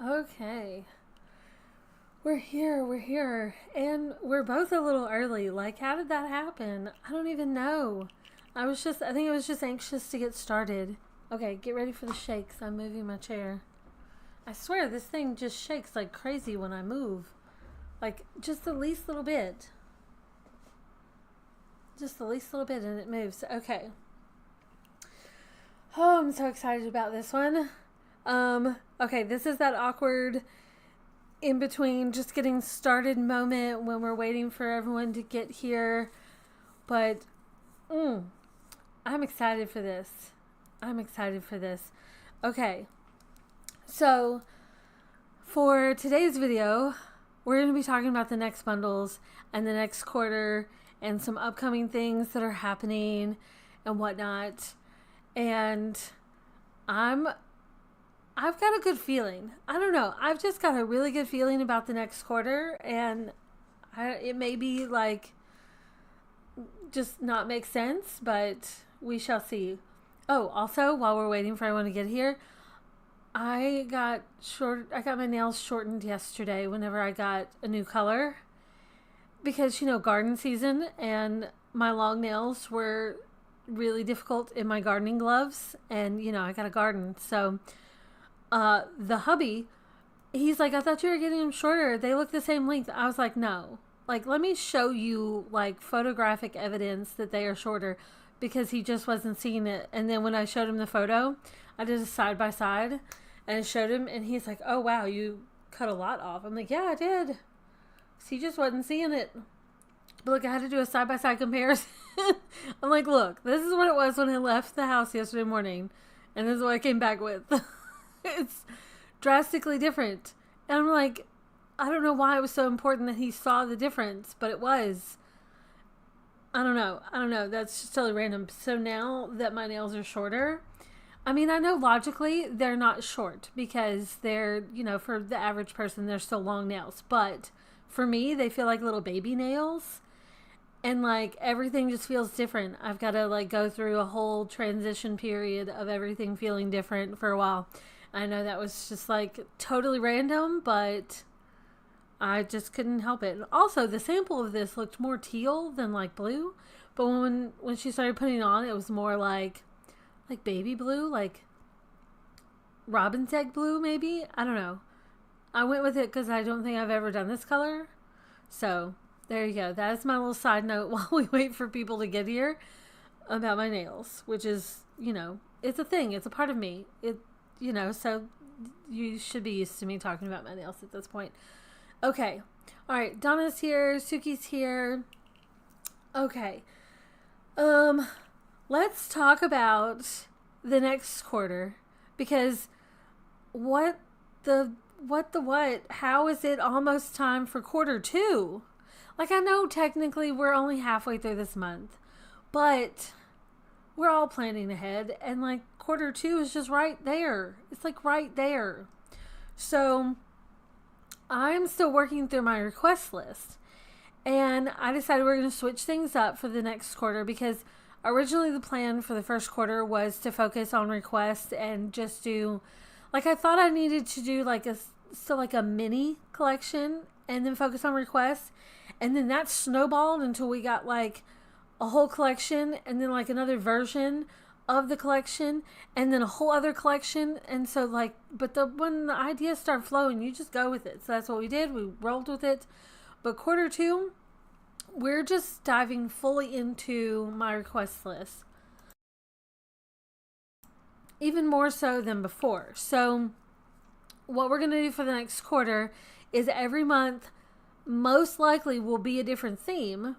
Okay. We're here. And we're both a little early. Like, how did that happen? I don't even know. I think I was just anxious to get started. Okay, get ready for the shakes. I'm moving my chair. I swear, this thing just shakes like crazy when I move. Like, just the least little bit. Just the least little bit and it moves. Okay. Oh, I'm so excited about this one. Okay, this is that awkward in between just getting started moment when we're waiting for everyone to get here. But I'm excited for this. Okay, so for today's video, we're going to be talking about the next bundles and the next quarter and some upcoming things that are happening and whatnot. And I've got a good feeling. I don't know. I've just got a really good feeling about the next quarter, and it may be like just not make sense, but we shall see. Oh, also, while we're waiting for everyone to get here, I got my nails shortened yesterday whenever I got a new color because, garden season, and my long nails were really difficult in my gardening gloves, and, I got a garden, so the hubby, he's like, I thought you were getting them shorter. They look the same length. I was like, no. Like, let me show you, like, photographic evidence that they are shorter, because he just wasn't seeing it. And then when I showed him the photo, I did a side-by-side, and I showed him, and he's like, oh, wow, you cut a lot off. I'm like, yeah, I did. He just wasn't seeing it. But, look, I had to do a side-by-side comparison. I'm like, look, this is what it was when I left the house yesterday morning, and this is what I came back with. It's drastically different. And I'm like, I don't know why it was so important that he saw the difference, but it was. I don't know. That's just totally random. So now that my nails are shorter, I mean, I know logically they're not short because they're, for the average person, they're still long nails. But for me, they feel like little baby nails. And, like, everything just feels different. I've got to, like, go through a whole transition period of everything feeling different for a while. I know that was just, like, totally random, but I just couldn't help it. Also, the sample of this looked more teal than, like, blue. But when she started putting it on, it was more like baby blue, like robin's egg blue, maybe? I don't know. I went with it because I don't think I've ever done this color. So there you go. That is my little side note while we wait for people to get here about my nails, which is, it's a thing. It's a part of me. So you should be used to me talking about my nails at this point. Okay. All right. Donna's here. Suki's here. Okay. Let's talk about the next quarter, because what? How is it almost time for quarter two? Like, I know technically we're only halfway through this month, but we're all planning ahead, and like quarter two is just right there. It's like right there. So I'm still working through my request list, and I decided we're going to switch things up for the next quarter, because originally the plan for the first quarter was to focus on requests and just do, like, I thought I needed to do like a mini collection and then focus on requests. And then that snowballed until we got like a whole collection and then like another version of the collection and then a whole other collection. And so like, but when the ideas start flowing, you just go with it. So that's what we did. We rolled with it. But quarter two, we're just diving fully into my request list. Even more so than before. So what we're going to do for the next quarter is every month most likely will be a different theme,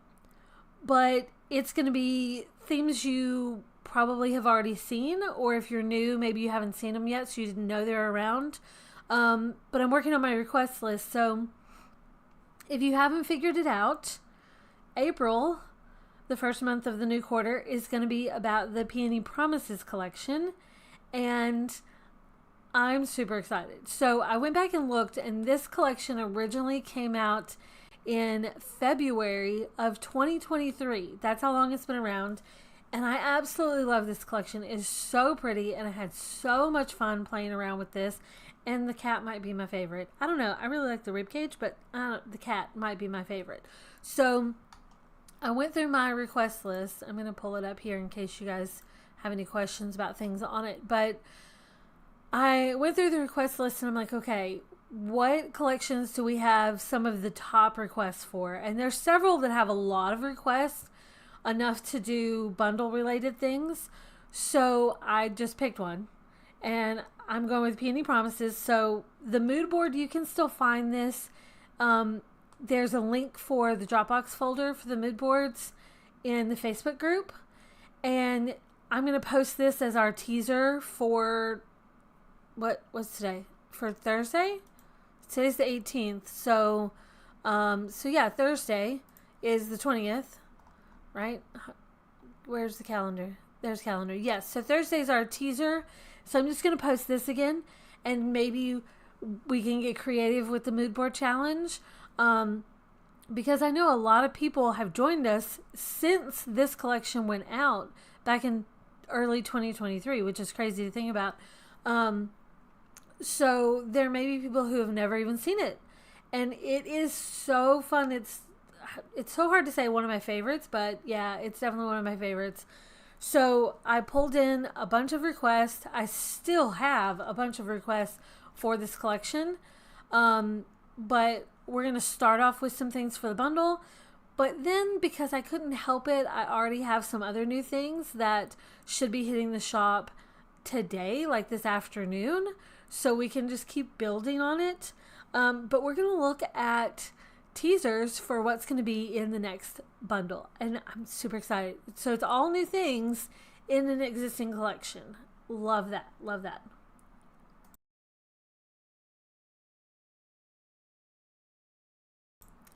but it's going to be themes you probably have already seen, or if you're new, maybe you haven't seen them yet, so you didn't know they're around. But I'm working on my request list, so if you haven't figured it out, April, the first month of the new quarter, is going to be about the Peony Promises collection, and I'm super excited. So I went back and looked, and this collection originally came out in February of 2023. That's how long it's been around. And I absolutely love this collection. It is so pretty, and I had so much fun playing around with this. and the cat might be my favorite. I don't know. I really like the ribcage, but the cat might be my favorite. So I went through my request list. I'm going to pull it up here in case you guys have any questions about things on it. But I went through the request list and I'm like, okay, what collections do we have some of the top requests for? And there's several that have a lot of requests, enough to do bundle related things. So I just picked one, and I'm going with Peony Promises. So the mood board, you can still find this. There's a link for the Dropbox folder for the mood boards in the Facebook group. And I'm going to post this as our teaser for, what's today? For Thursday? Today's the 18th. So yeah, Thursday is the 20th, right? Where's the calendar? There's calendar. Yes. So Thursday's our teaser. So I'm just going to post this again, and maybe we can get creative with the mood board challenge. Because I know a lot of people have joined us since this collection went out back in early 2023, which is crazy to think about. So there may be people who have never even seen it, and it is so fun. It's so hard to say one of my favorites, but yeah, it's definitely one of my favorites. So I pulled in a bunch of requests. I still have a bunch of requests for this collection, but we're going to start off with some things for the bundle. But then, because I couldn't help it, I already have some other new things that should be hitting the shop today, like this afternoon. So we can just keep building on it. But we're going to look at teasers for what's going to be in the next bundle. And I'm super excited. So it's all new things in an existing collection. Love that. Love that.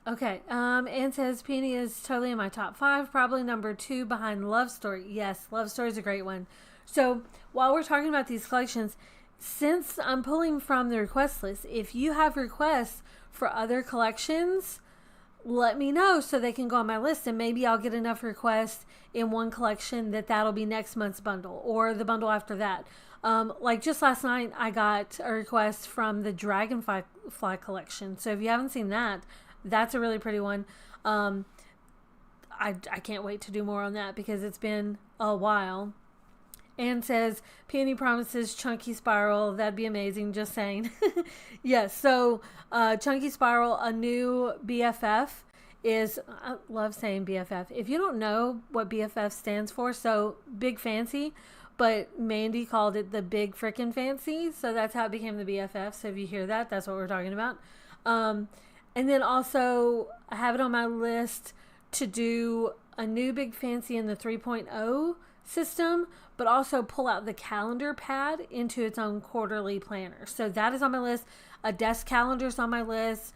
Okay, Anne says Peony is totally in my top 5, probably number 2 behind Love Story. Yes, Love Story is a great one. So while we're talking about these collections, since I'm pulling from the request list, if you have requests for other collections, let me know so they can go on my list, and maybe I'll get enough requests in one collection that'll be next month's bundle or the bundle after that. Like just last night, I got a request from the Dragonfly collection. So if you haven't seen that, that's a really pretty one. I can't wait to do more on that because it's been a while. Anne says, Peony Promises Chunky Spiral. That'd be amazing. Just saying. Yes. So, Chunky Spiral, a new BFF is, I love saying BFF. If you don't know what BFF stands for, so Big Fancy, but Mandy called it the Big Frickin' Fancy. So that's how it became the BFF. So if you hear that, that's what we're talking about. And then also I have it on my list to do a new Big Fancy in the 3.0 system, but also pull out the calendar pad into its own quarterly planner. So that is on my list. A desk calendar is on my list.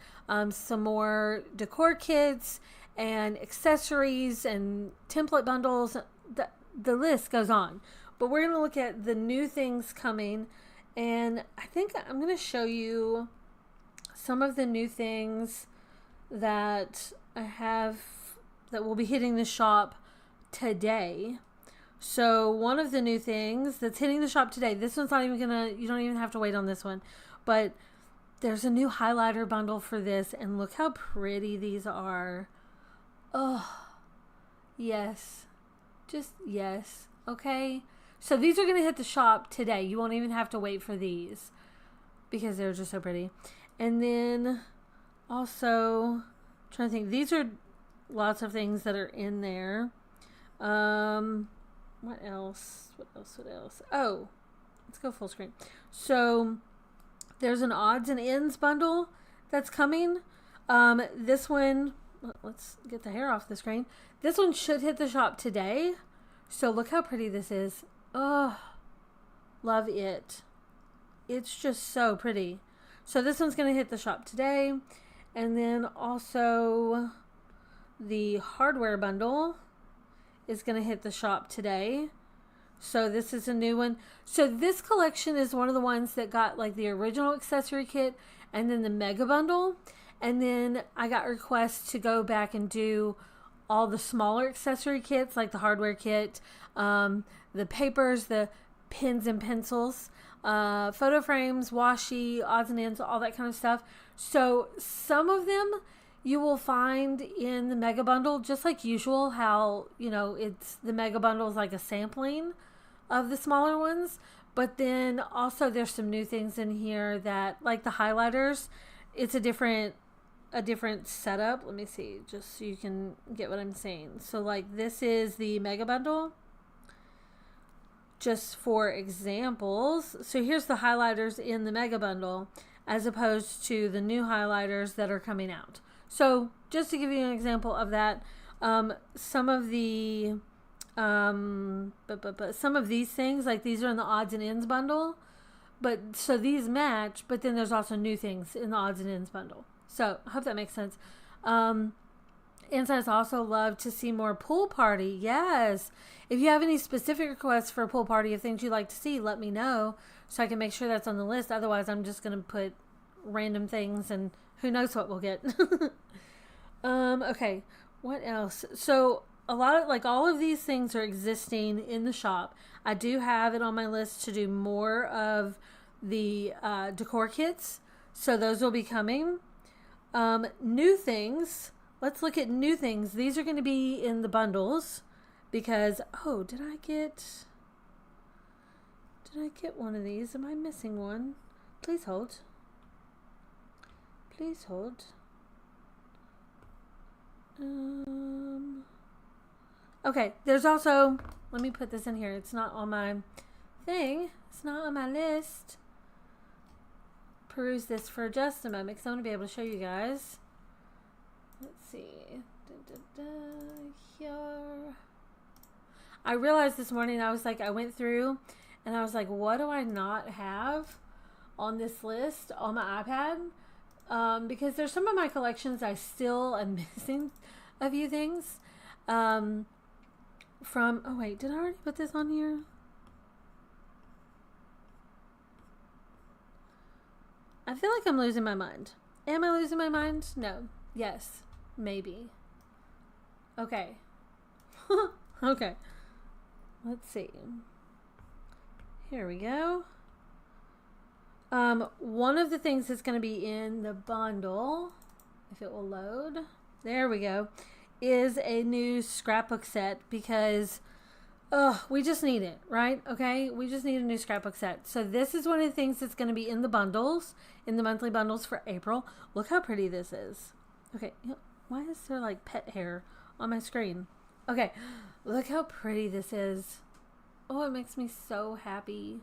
Some more decor kits and accessories and template bundles. The list goes on. But we're going to look at the new things coming. And I think I'm going to show you some of the new things that I have that will be hitting the shop today. So one of the new things that's hitting the shop today, this one's not even you don't even have to wait on this one, but there's a new highlighter bundle for this, and look how pretty these are. Oh, yes. Just yes. Okay. So these are going to hit the shop today. You won't even have to wait for these because they're just so pretty. And then also, I'm trying to think, these are lots of things that are in there. What else? Oh, let's go full screen. So there's an odds and ends bundle that's coming. This one, let's get the hair off the screen. This one should hit the shop today. So look how pretty this is. Oh, love it. It's just so pretty. So this one's going to hit the shop today. And then also the hardware bundle is going to hit the shop today. So this is a new one. So this collection is one of the ones that got like the original accessory kit and then the mega bundle. And then I got requests to go back and do all the smaller accessory kits, like the hardware kit, the papers, the pens and pencils. photo frames, washi, odds and ends, all that kind of stuff. So some of them you will find in the mega bundle, just like usual, how, you know, it's the mega bundle is like a sampling of the smaller ones. But then also there's some new things in here that, like the highlighters, it's a different setup. Let me see, just so you can get what I'm saying. So like this is the mega bundle, just for examples. So here's the highlighters in the mega bundle as opposed to the new highlighters that are coming out. So just to give you an example of that, some of the some of these things, like these are in the odds and ends bundle, but so these match, but then there's also new things in the odds and ends bundle. So I hope that makes sense. Insights also love to see more pool party. Yes. If you have any specific requests for a pool party of things you'd like to see, let me know so I can make sure that's on the list. Otherwise, I'm just going to put random things and who knows what we'll get. Okay. What else? So a lot of, like, all of these things are existing in the shop. I do have it on my list to do more of the decor kits. So those will be coming. New things. Let's look at new things. These are going to be in the bundles because, oh, did I get one of these? Am I missing one? Please hold. Please hold. Okay, there's also, let me put this in here. It's not on my thing. It's not on my list. Peruse this for just a moment because I want to be able to show you guys. Let's see. Here. I realized this morning, I was like, I went through and I was like, what do I not have on this list on my iPad? Because there's some of my collections I still am missing a few things. Oh wait, did I already put this on here? I feel like I'm losing my mind. Am I losing my mind? No. Yes. Maybe. Okay. Okay. Let's see. Here we go. One of the things that's going to be in the bundle, if it will load, there we go, is a new scrapbook set because we just need it, right? Okay, we just need a new scrapbook set. So this is one of the things that's going to be in the bundles, in the monthly bundles for April. Look how pretty this is. Okay, why is there like pet hair on my screen? Okay, look how pretty this is. Oh, it makes me so happy.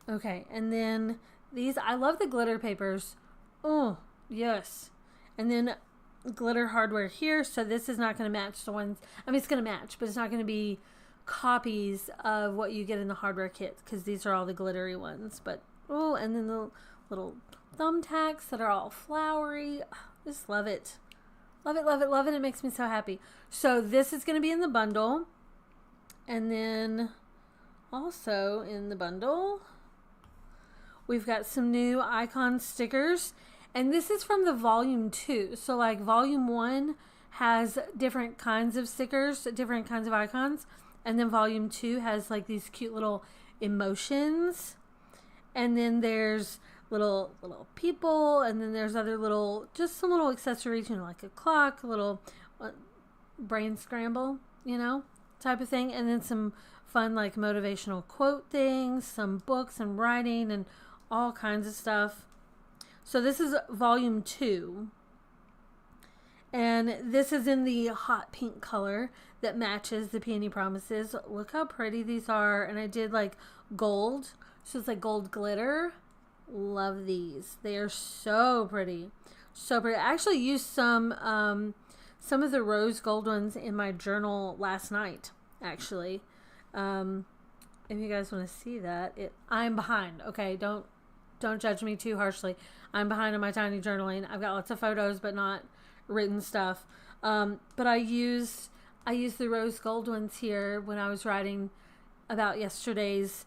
Okay, and then these, I love the glitter papers. Oh, yes. And then glitter hardware here. So this is not going to match the ones, I mean, it's going to match, but it's not going to be copies of what you get in the hardware kit because these are all the glittery ones. But, oh, and then the little thumbtacks that are all flowery. Just love it. Love it, love it, love it. It makes me so happy. So this is going to be in the bundle. And then also in the bundle, we've got some new icon stickers. And this is from the volume 2. So like volume 1 has different kinds of stickers, different kinds of icons. And then volume 2 has like these cute little emotions. And then there's little people. And then there's other little, just some little accessories, you know, like a clock, a little brain scramble, you know, type of thing. And then some fun like motivational quote things, some books and writing and all kinds of stuff. So this is volume 2. And this is in the hot pink color that matches the Peony Promises. Look how pretty these are. And I did like gold. So it's like gold glitter. Love these. They are so pretty. So pretty. I actually used some of the rose gold ones in my journal last night, actually. If you guys want to see that, I'm behind. Okay, don't judge me too harshly. I'm behind on my tiny journaling. I've got lots of photos, but not written stuff. But I used the rose gold ones here when I was writing about yesterday's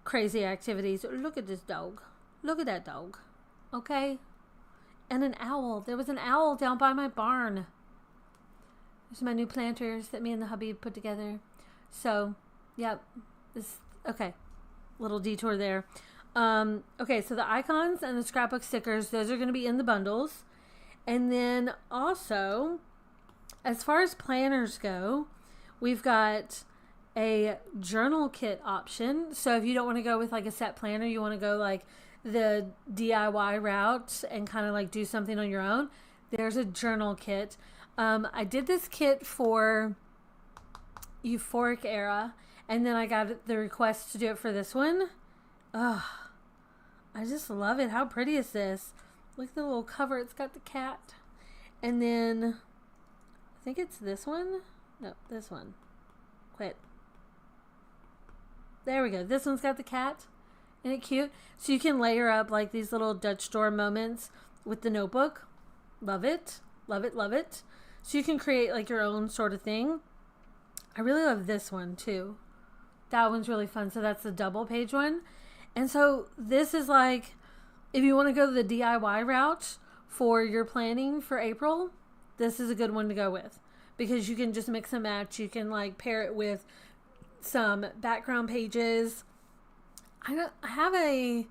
crazy activities. Look at this dog. Look at that dog. Okay? And an owl. There was an owl down by my barn. There's my new planters that me and the hubby put together. So, yep. Okay, little detour there. Okay, so the icons and the scrapbook stickers, those are going to be in the bundles. And then also, as far as planners go, we've got a journal kit option. So if you don't want to go with like a set planner, you want to go like the DIY route and kind of like do something on your own, there's a journal kit. I did this kit for Euphoric Era, and then I got the request to do it for this one. Ugh, I just love it. How pretty is this? Look at the little cover. It's got the cat. And then I think it's this one. No, this one. Quit. There we go. This one's got the cat. Isn't it cute? So you can layer up like these little Dutch door moments with the notebook. Love it. Love it. Love it. So you can create like your own sort of thing. I really love this one too. That one's really fun. So that's the double page one. And so this is like, if you want to go the DIY route for your planning for April, this is a good one to go with, because you can just mix and match. You can like pair it with some background pages. I have a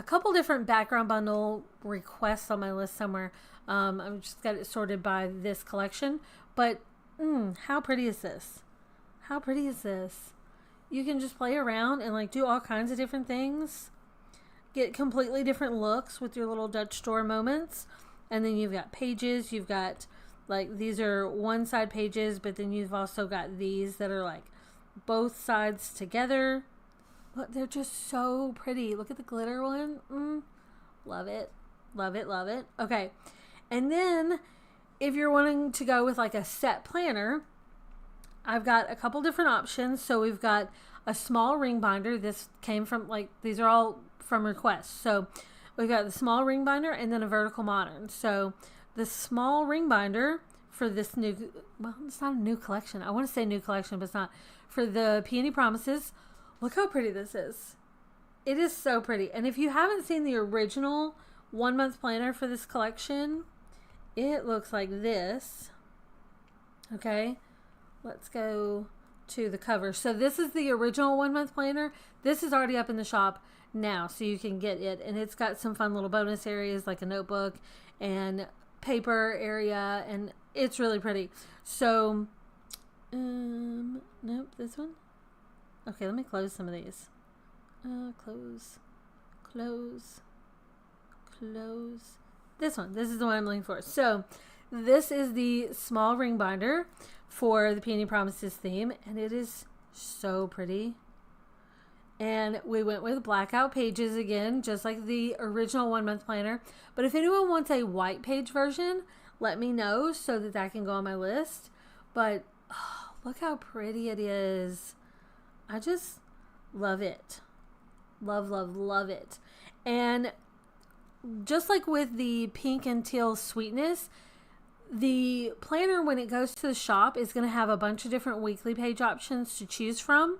couple different background bundle requests on my list somewhere. I've just got it sorted by this collection, but how pretty is this? How pretty is this? You can just play around and like do all kinds of different things. Get completely different looks with your little Dutch door moments. And then you've got pages. You've got like, these are one side pages, but then you've also got these that are like both sides together. But they're just so pretty. Look at the glitter one. Love it. Love it. Love it. Okay. And then if you're wanting to go with like a set planner, I've got a couple different options. So we've got a small ring binder. This came from like, these are all from requests. So we've got the small ring binder and then a vertical modern. So the small ring binder for this new, well, it's not a new collection. I want to say new collection, but it's not. For the Peony Promises, look how pretty this is. It is so pretty. And if you haven't seen the original 1 month planner for this collection, it looks like this. Okay. Let's go to the cover. So this is the original 1 month planner. This is already up in the shop now, so you can get it. And it's got some fun little bonus areas like a notebook and paper area, and it's really pretty. So, nope, this one. Okay, let me close some of these. Close. This one. This is the one I'm looking for. So, this is the small ring binder for the Peony Promises theme, and it is so pretty. And we went with blackout pages again, just like the original 1 month planner. But if anyone wants a white page version, let me know so that that can go on my list. But look how pretty it is. I just love it. Love, love, love it. And just like with the pink and teal sweetness, the planner, when it goes to the shop, is going to have a bunch of different weekly page options to choose from.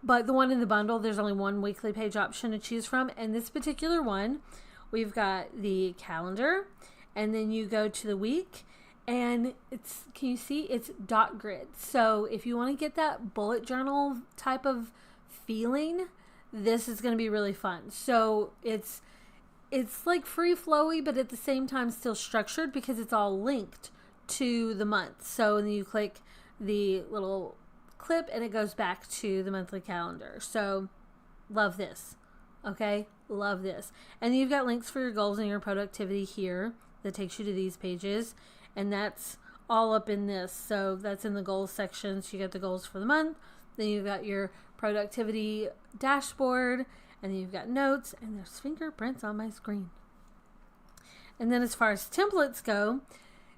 But the one in the bundle, there's only one weekly page option to choose from. And this particular one, we've got the calendar, and then you go to the week, and it's, can you see? It's dot grid. So if you want to get that bullet journal type of feeling, this is going to be really fun. So it's like free flowy, but at the same time still structured because it's all linked to the month. So then you click the little clip and it goes back to the monthly calendar. So love this. Okay, love this. And you've got links for your goals and your productivity here that takes you to these pages, and that's all up in this. So that's in the goals section. So you got the goals for the month, then you've got your productivity dashboard, and then you've got notes, and there's fingerprints on my screen. And then as far as templates go,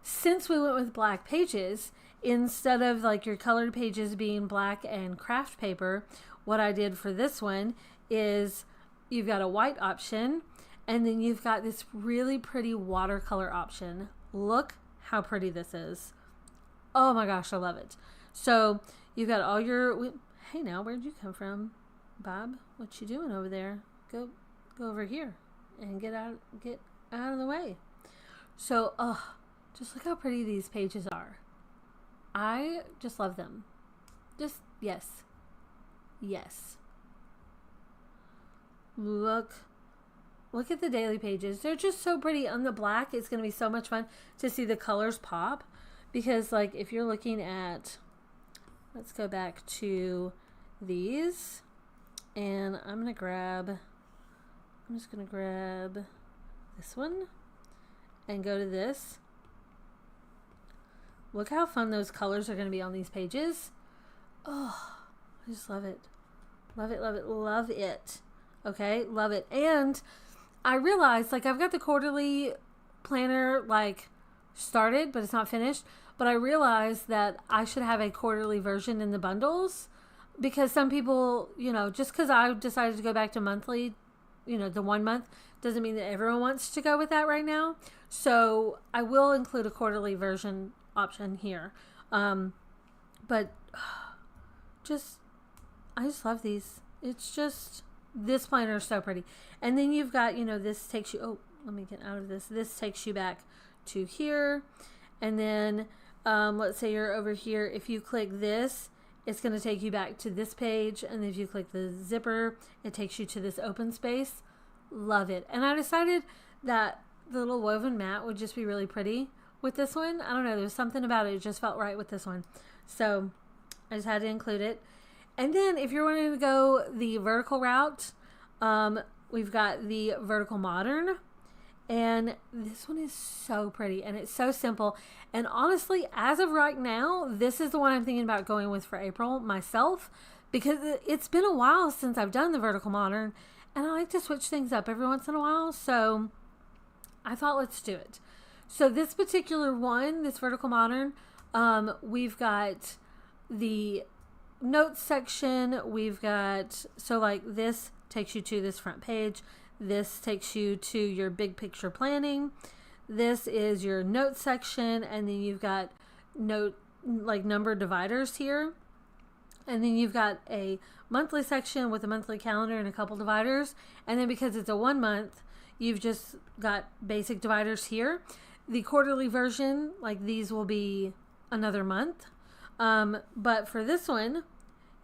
since we went with black pages, instead of like your colored pages being black and craft paper, what I did for this one is you've got a white option, and then you've got this really pretty watercolor option. Look how pretty this is. Oh my gosh, I love it. So you've got all your, hey now, where'd you come from, Bob? What you doing over there? Go over here and get out of the way. So, just look how pretty these pages are. I just love them. Just, yes. Look at the daily pages. They're just so pretty. On the black, it's going to be so much fun to see the colors pop. Because, like, if you're looking at, let's go back to these. And I'm just going to grab this one and go to this. Look how fun those colors are going to be on these pages. Oh, I just love it. Love it, love it, love it. Okay, love it. And I realized, like, I've got the quarterly planner, like, started, but it's not finished. But I realized that I should have a quarterly version in the bundles, because some people, you know, just because I decided to go back to monthly, you know, the 1 month, doesn't mean that everyone wants to go with that right now. So I will include a quarterly version option here. But I just love these. It's just, this planner is so pretty. And then you've got, you know, this takes you, oh, let me get out of this. This takes you back to here. And then let's say you're over here. If you click this, it's going to take you back to this page. And if you click the zipper, it takes you to this open space. Love it. And I decided that the little woven mat would just be really pretty with this one. I don't know. There was something about it. It just felt right with this one. So I just had to include it. And then if you're wanting to go the vertical route, we've got the vertical modern. And this one is so pretty and it's so simple. And honestly, as of right now, this is the one I'm thinking about going with for April myself, because it's been a while since I've done the vertical modern and I like to switch things up every once in a while. So I thought, let's do it. So this particular one, this vertical modern, we've got the notes section. We've got, so like this takes you to this front page. This takes you to your big picture planning. This is your notes section. And then you've got number dividers here. And then you've got a monthly section with a monthly calendar and a couple dividers. And then because it's a 1 month, you've just got basic dividers here. The quarterly version, like these will be another month. But for this one,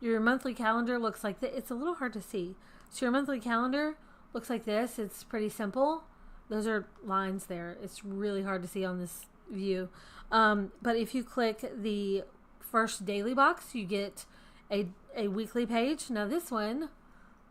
your monthly calendar looks like this. It's a little hard to see. So your monthly calendar looks like this. It's pretty simple. Those are lines there. It's really hard to see on this view. But if you click the first daily box, you get a weekly page. Now this one,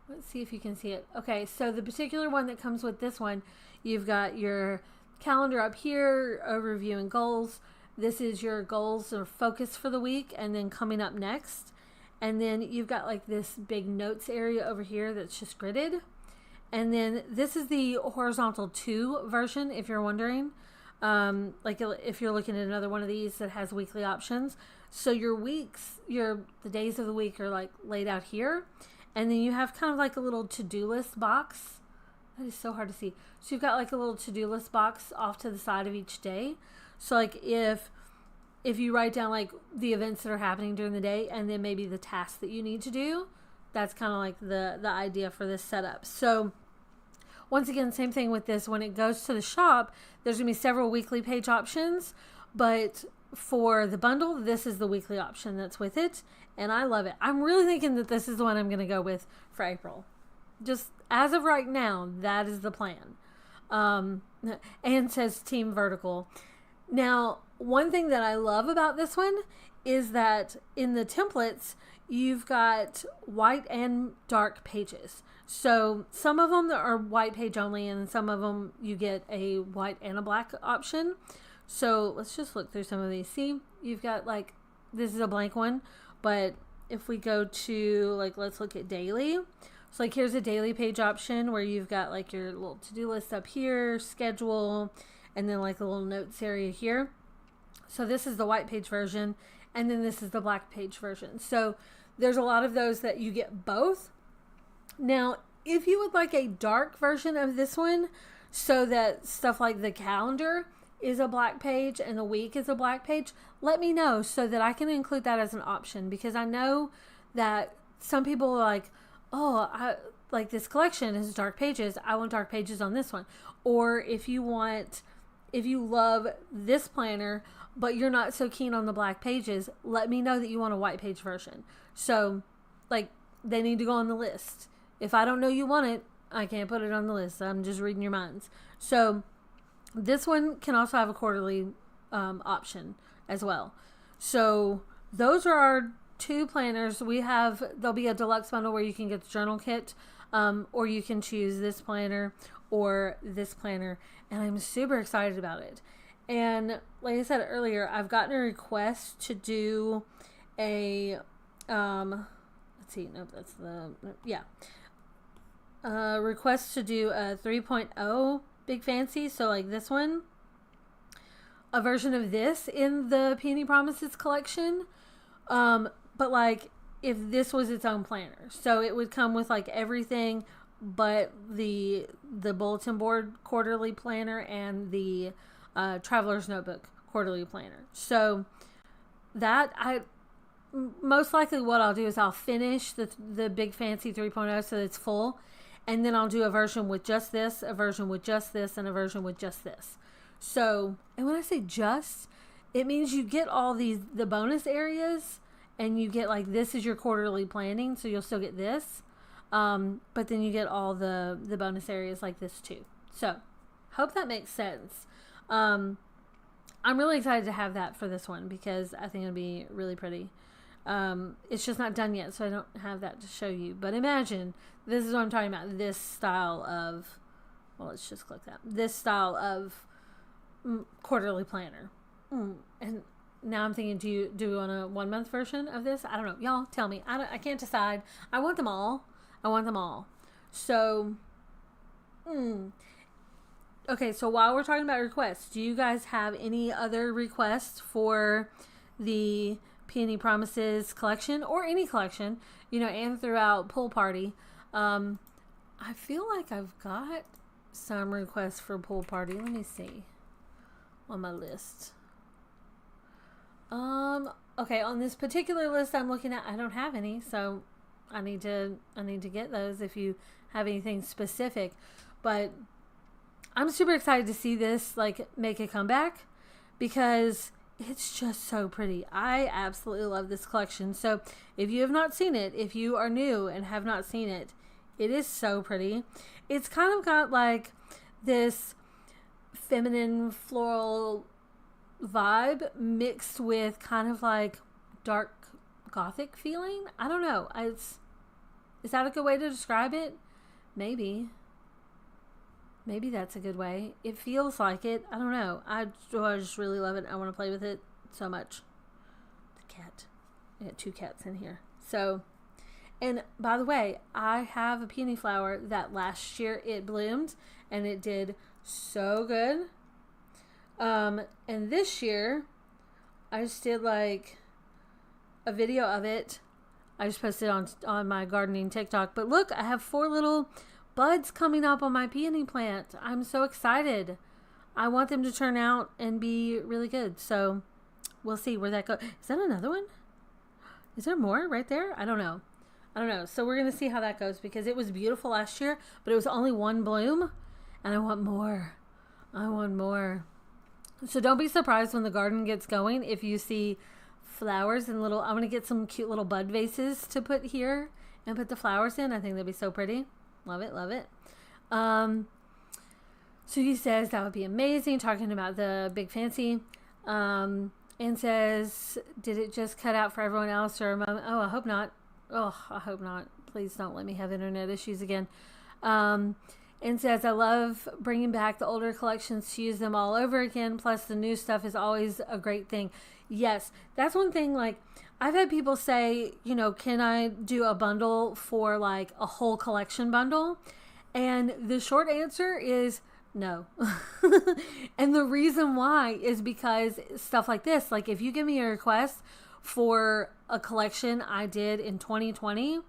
let's see if you can see it. Okay, so the particular one that comes with this one, you've got your calendar up here, overview and goals. This is your goals or focus for the week, and then coming up next. And then you've got like this big notes area over here that's just gridded. And then this is the horizontal 2 version, if you're wondering. Like if you're looking at another one of these that has weekly options. So your weeks, the days of the week are like laid out here. And then you have kind of like a little to-do list box. That is so hard to see. So you've got like a little to-do list box off to the side of each day. So like if you write down like the events that are happening during the day and then maybe the tasks that you need to do, that's kind of like the idea for this setup. So once again, same thing with this. When it goes to the shop, there's going to be several weekly page options, but for the bundle, this is the weekly option that's with it, and I love it. I'm really thinking that this is the one I'm going to go with for April. Just as of right now, that is the plan. Anne says Team Vertical. Now, one thing that I love about this one is that in the templates, you've got white and dark pages. So some of them are white page only, and some of them you get a white and a black option. So let's just look through some of these. See, you've got like, this is a blank one, but if we go to like, let's look at daily. So like here's a daily page option where you've got like your little to-do list up here, schedule, and then like a little notes area here. So this is the white page version, and then this is the black page version. So there's a lot of those that you get both. Now, if you would like a dark version of this one, so that stuff like the calendar is a black page and the week is a black page, let me know so that I can include that as an option, because I know that some people are like, oh, I like this collection is dark pages. I want dark pages on this one. Or if you love this planner, but you're not so keen on the black pages, let me know that you want a white page version. So like they need to go on the list. If I don't know you want it, I can't put it on the list. I'm just reading your minds. So this one can also have a quarterly option as well. So those are our 2 planners. There'll be a deluxe bundle where you can get the journal kit, or you can choose this planner or this planner, and I'm super excited about it. And like I said earlier, I've gotten a request to do a request to do a 3.0 Big Fancy, so like this one, a version of this in the Peony Promises collection, but like if this was its own planner, so it would come with like everything but the bulletin board quarterly planner and the Traveler's Notebook quarterly planner. So that most likely what I'll do is I'll finish the Big Fancy 3.0 so that it's full, and then I'll do a version with just this, a version with just this, and a version with just this. So, and when I say just, it means you get all the bonus areas, and you get like, this is your quarterly planning, so you'll still get this. But then you get all the bonus areas like this too. So, hope that makes sense. I'm really excited to have that for this one because I think it'll be really pretty. It's just not done yet, so I don't have that to show you. But imagine, this is what I'm talking about. This style of, well, let's just click that. This style of quarterly planner. And now I'm thinking, do we want a 1 month version of this? I don't know. Y'all tell me. I can't decide. I want them all. So, okay, so while we're talking about requests, do you guys have any other requests for the Peony Promises collection or any collection, and throughout Pool Party? I feel like I've got some requests for Pool Party. Let me see on my list. Okay, on this particular list I'm looking at, I don't have any, so I need to get those if you have anything specific. But I'm super excited to see this like make a comeback because it's just so pretty. I absolutely love this collection. So if you have not seen it, if you are new and have not seen it, it is so pretty. It's kind of got like this feminine floral vibe mixed with kind of like dark gothic feeling. I don't know. Is that a good way to describe it? Maybe that's a good way. It feels like it. I don't know. I just really love it. I want to play with it so much. The cat. I got 2 cats in here. So, and by the way, I have a peony flower that last year it bloomed and it did so good. And this year I just did like a video of it. I just posted on my gardening TikTok. But look, I have 4 little buds coming up on my peony plant. I'm so excited. I want them to turn out and be really good. So we'll see where that goes. Is that another one? Is there more right there? I don't know. So we're going to see how that goes because it was beautiful last year, but it was only 1 bloom and I want more. So don't be surprised when the garden gets going if you see flowers and I'm going to get some cute little bud vases to put here and put the flowers in. I think that'd be so pretty. Love it. So he says that would be amazing, talking about the Big Fancy. And says, did it just cut out for everyone else or a moment? Oh, I hope not. Please don't let me have internet issues again. And says, I love bringing back the older collections to use them all over again. Plus the new stuff is always a great thing. Yes, that's one thing. Like, I've had people say, can I do a bundle for like a whole collection bundle? And the short answer is no. And the reason why is because stuff like this, like if you give me a request for a collection I did in 2020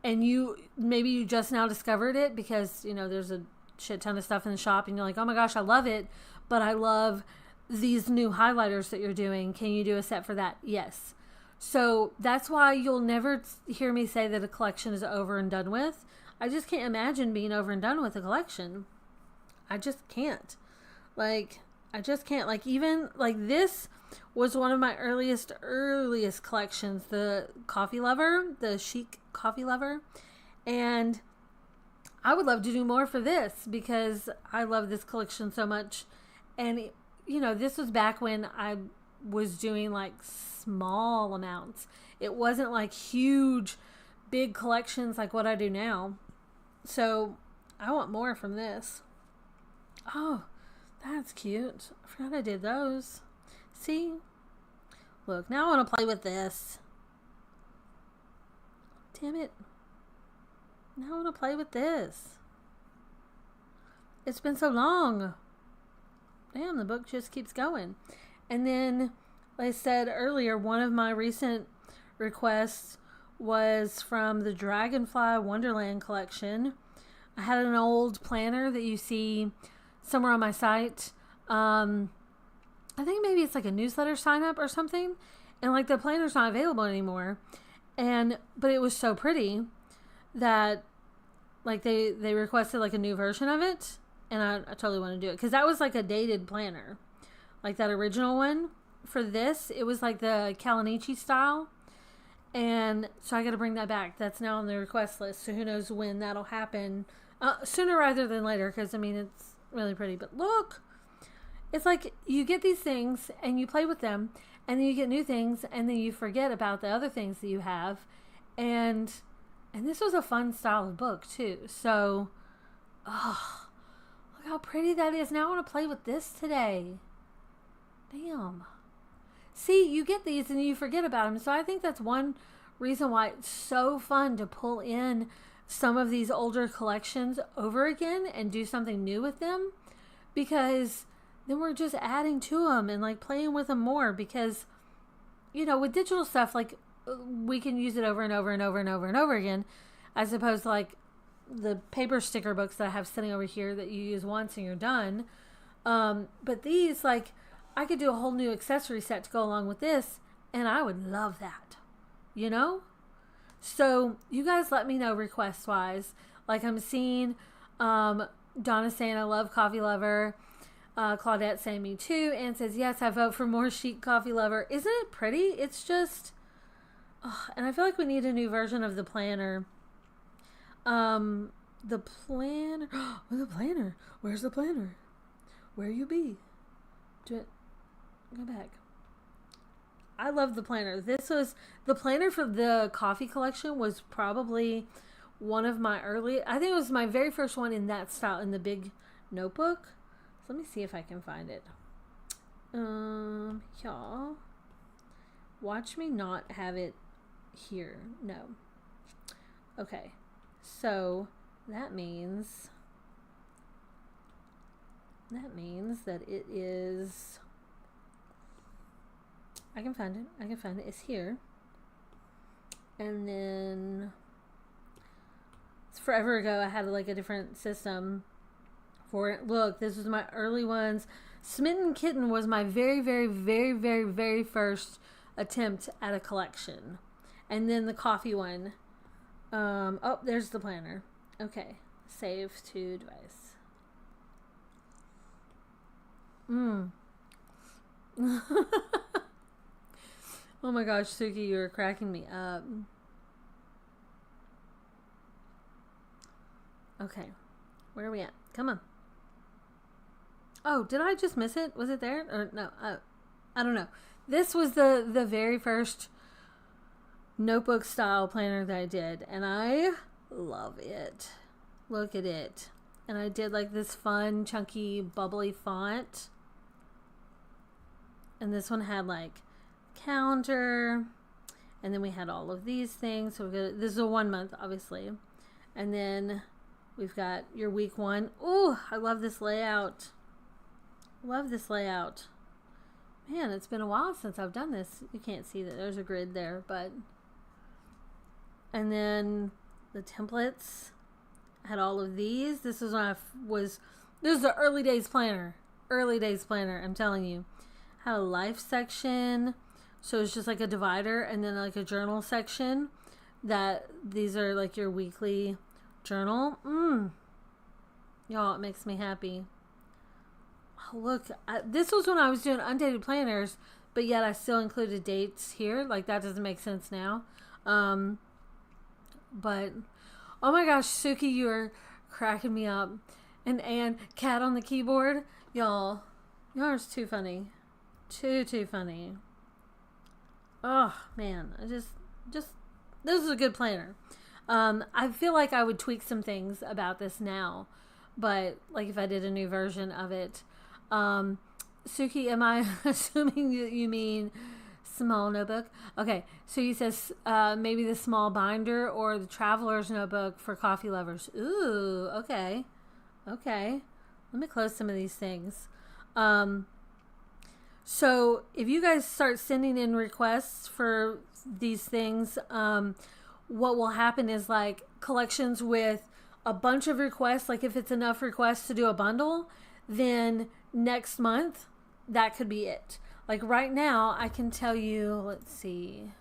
and you just now discovered it because, there's a shit ton of stuff in the shop and you're like, oh my gosh, I love it, but I love these new highlighters that you're doing. Can you do a set for that? Yes. So that's why you'll never hear me say that a collection is over and done with. I just can't imagine being over and done with a collection. I just can't. Like, even, like, this was one of my earliest collections, the Coffee Lover, the Chic Coffee Lover. And I would love to do more for this because I love this collection so much. And, you know, this was back when I was doing like small amounts. It wasn't like huge, big collections like what I do now. So I want more from this. Oh, that's cute. I forgot I did those. See? Look, now I want to play with this. Damn it. Now I want to play with this. It's been so long. Damn, the book just keeps going. And then, like I said earlier, one of my recent requests was from the Dragonfly Wonderland collection. I had an old planner that you see somewhere on my site. I think maybe it's like a newsletter sign up or something. And like the planner's not available anymore. But it was so pretty that like they requested like a new version of it. And I totally want to do it. Because that was like a dated planner. Like that original one. For this, it was like the Kalanichi style. And so I got to bring that back. That's now on the request list. So who knows when that'll happen. Sooner rather than later. Because, I mean, it's really pretty. But look. It's like you get these things and you play with them. And then you get new things. And then you forget about the other things that you have. And this was a fun style of book, too. So, oh, look how pretty that is. Now I want to play with this today. Damn. See, you get these and you forget about them. So I think that's one reason why it's so fun to pull in some of these older collections over again and do something new with them. Because then we're just adding to them and like playing with them more. Because, you know, with digital stuff, like we can use it over and over and over and over and over again. As opposed to like the paper sticker books that I have sitting over here that you use once and you're done. But these, like, I could do a whole new accessory set to go along with this, and I would love that, you know? So you guys let me know request-wise. Like I'm seeing Donna saying, I love Coffee Lover. Claudette saying me too. Anne says, yes, I vote for more Chic Coffee Lover. Isn't it pretty? It's just... Oh, and I feel like we need a new version of the planner. The planner... Oh, the planner. Where's the planner? Where you be? Do it. Go back. I love the planner. This was the planner for the coffee collection was probably one of my early. I think it was my very first one in that style in the big notebook. So let me see if I can find it. Y'all, watch me not have it here. No. Okay. So that means that it is. I can find it. It's here. And then it's forever ago I had like a different system for it. Look, this was my early ones. Smitten Kitten was my very, very, very, very, very first attempt at a collection. And then the coffee one. Oh, there's the planner. Okay. Save to device. Oh my gosh, Suki, you're cracking me up. Okay. Where are we at? Come on. Oh, did I just miss it? Was it there? Or no? I don't know. This was the very first notebook style planner that I did. And I love it. Look at it. And I did like this fun, chunky, bubbly font. And this one had like calendar, and then we had all of these things. So this is a 1 month, obviously, and then we've got your week one. Oh, I love this layout. Love this layout. Man, it's been a while since I've done this. You can't see that there's a grid there, but and then the templates had all of these. This is when this is the early days planner. I'm telling you. Had a life section, so it's just like a divider, and then like a journal section that these are like your weekly journal. Y'all, it makes me happy. Oh, look, this was when I was doing undated planners, but yet I still included dates here. Like that doesn't make sense now. But oh my gosh, Suki, you're cracking me up. And cat on the keyboard. Y'all are too funny. Too funny. Oh, man. This is a good planner. I feel like I would tweak some things about this now. But, like, if I did a new version of it. Suki, am I assuming that you mean small notebook? Okay, so he says maybe the small binder or the traveler's notebook for coffee lovers. Ooh, okay. Okay. Let me close some of these things. So if you guys start sending in requests for these things, what will happen is like collections with a bunch of requests, like if it's enough requests to do a bundle, then next month that could be it. Like right now I can tell you, let's see,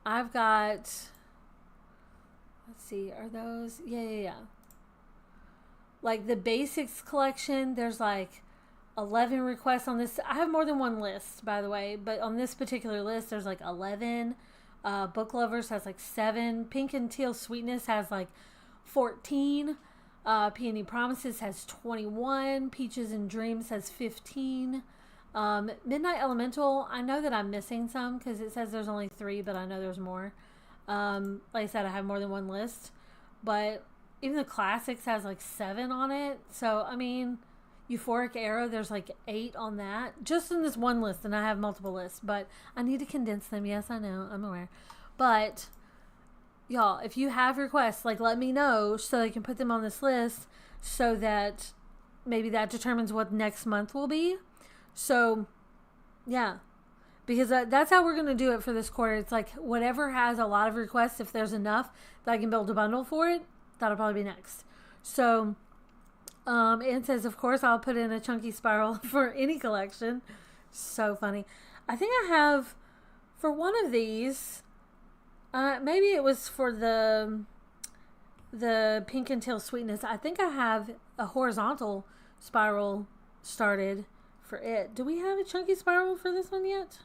I've got, let's see, are those, yeah. Like the basics collection, there's like 11 requests on this. I have more than one list, by the way, but on this particular list there's like 11. Book Lovers has like 7. Pink and Teal Sweetness has like 14. Peony Promises has 21. Peaches and Dreams has 15. Midnight Elemental, I know that I'm missing some because it says there's only 3, but I know there's more. Like I said, I have more than one list, but even the Classics has like 7 on it. So, I mean, Euphoric Arrow, there's like 8 on that. Just in this one list, and I have multiple lists, but I need to condense them. Yes, I know. I'm aware. But, y'all, if you have requests, like, let me know so I can put them on this list so that maybe that determines what next month will be. So, yeah. Because that's how we're going to do it for this quarter. It's like whatever has a lot of requests, if there's enough that I can build a bundle for it, that'll probably be next. So, Anne says, of course, I'll put in a chunky spiral for any collection. So funny. I think I have, for one of these, maybe it was for the Pink and Teal Sweetness. I think I have a horizontal spiral started for it. Do we have a chunky spiral for this one yet?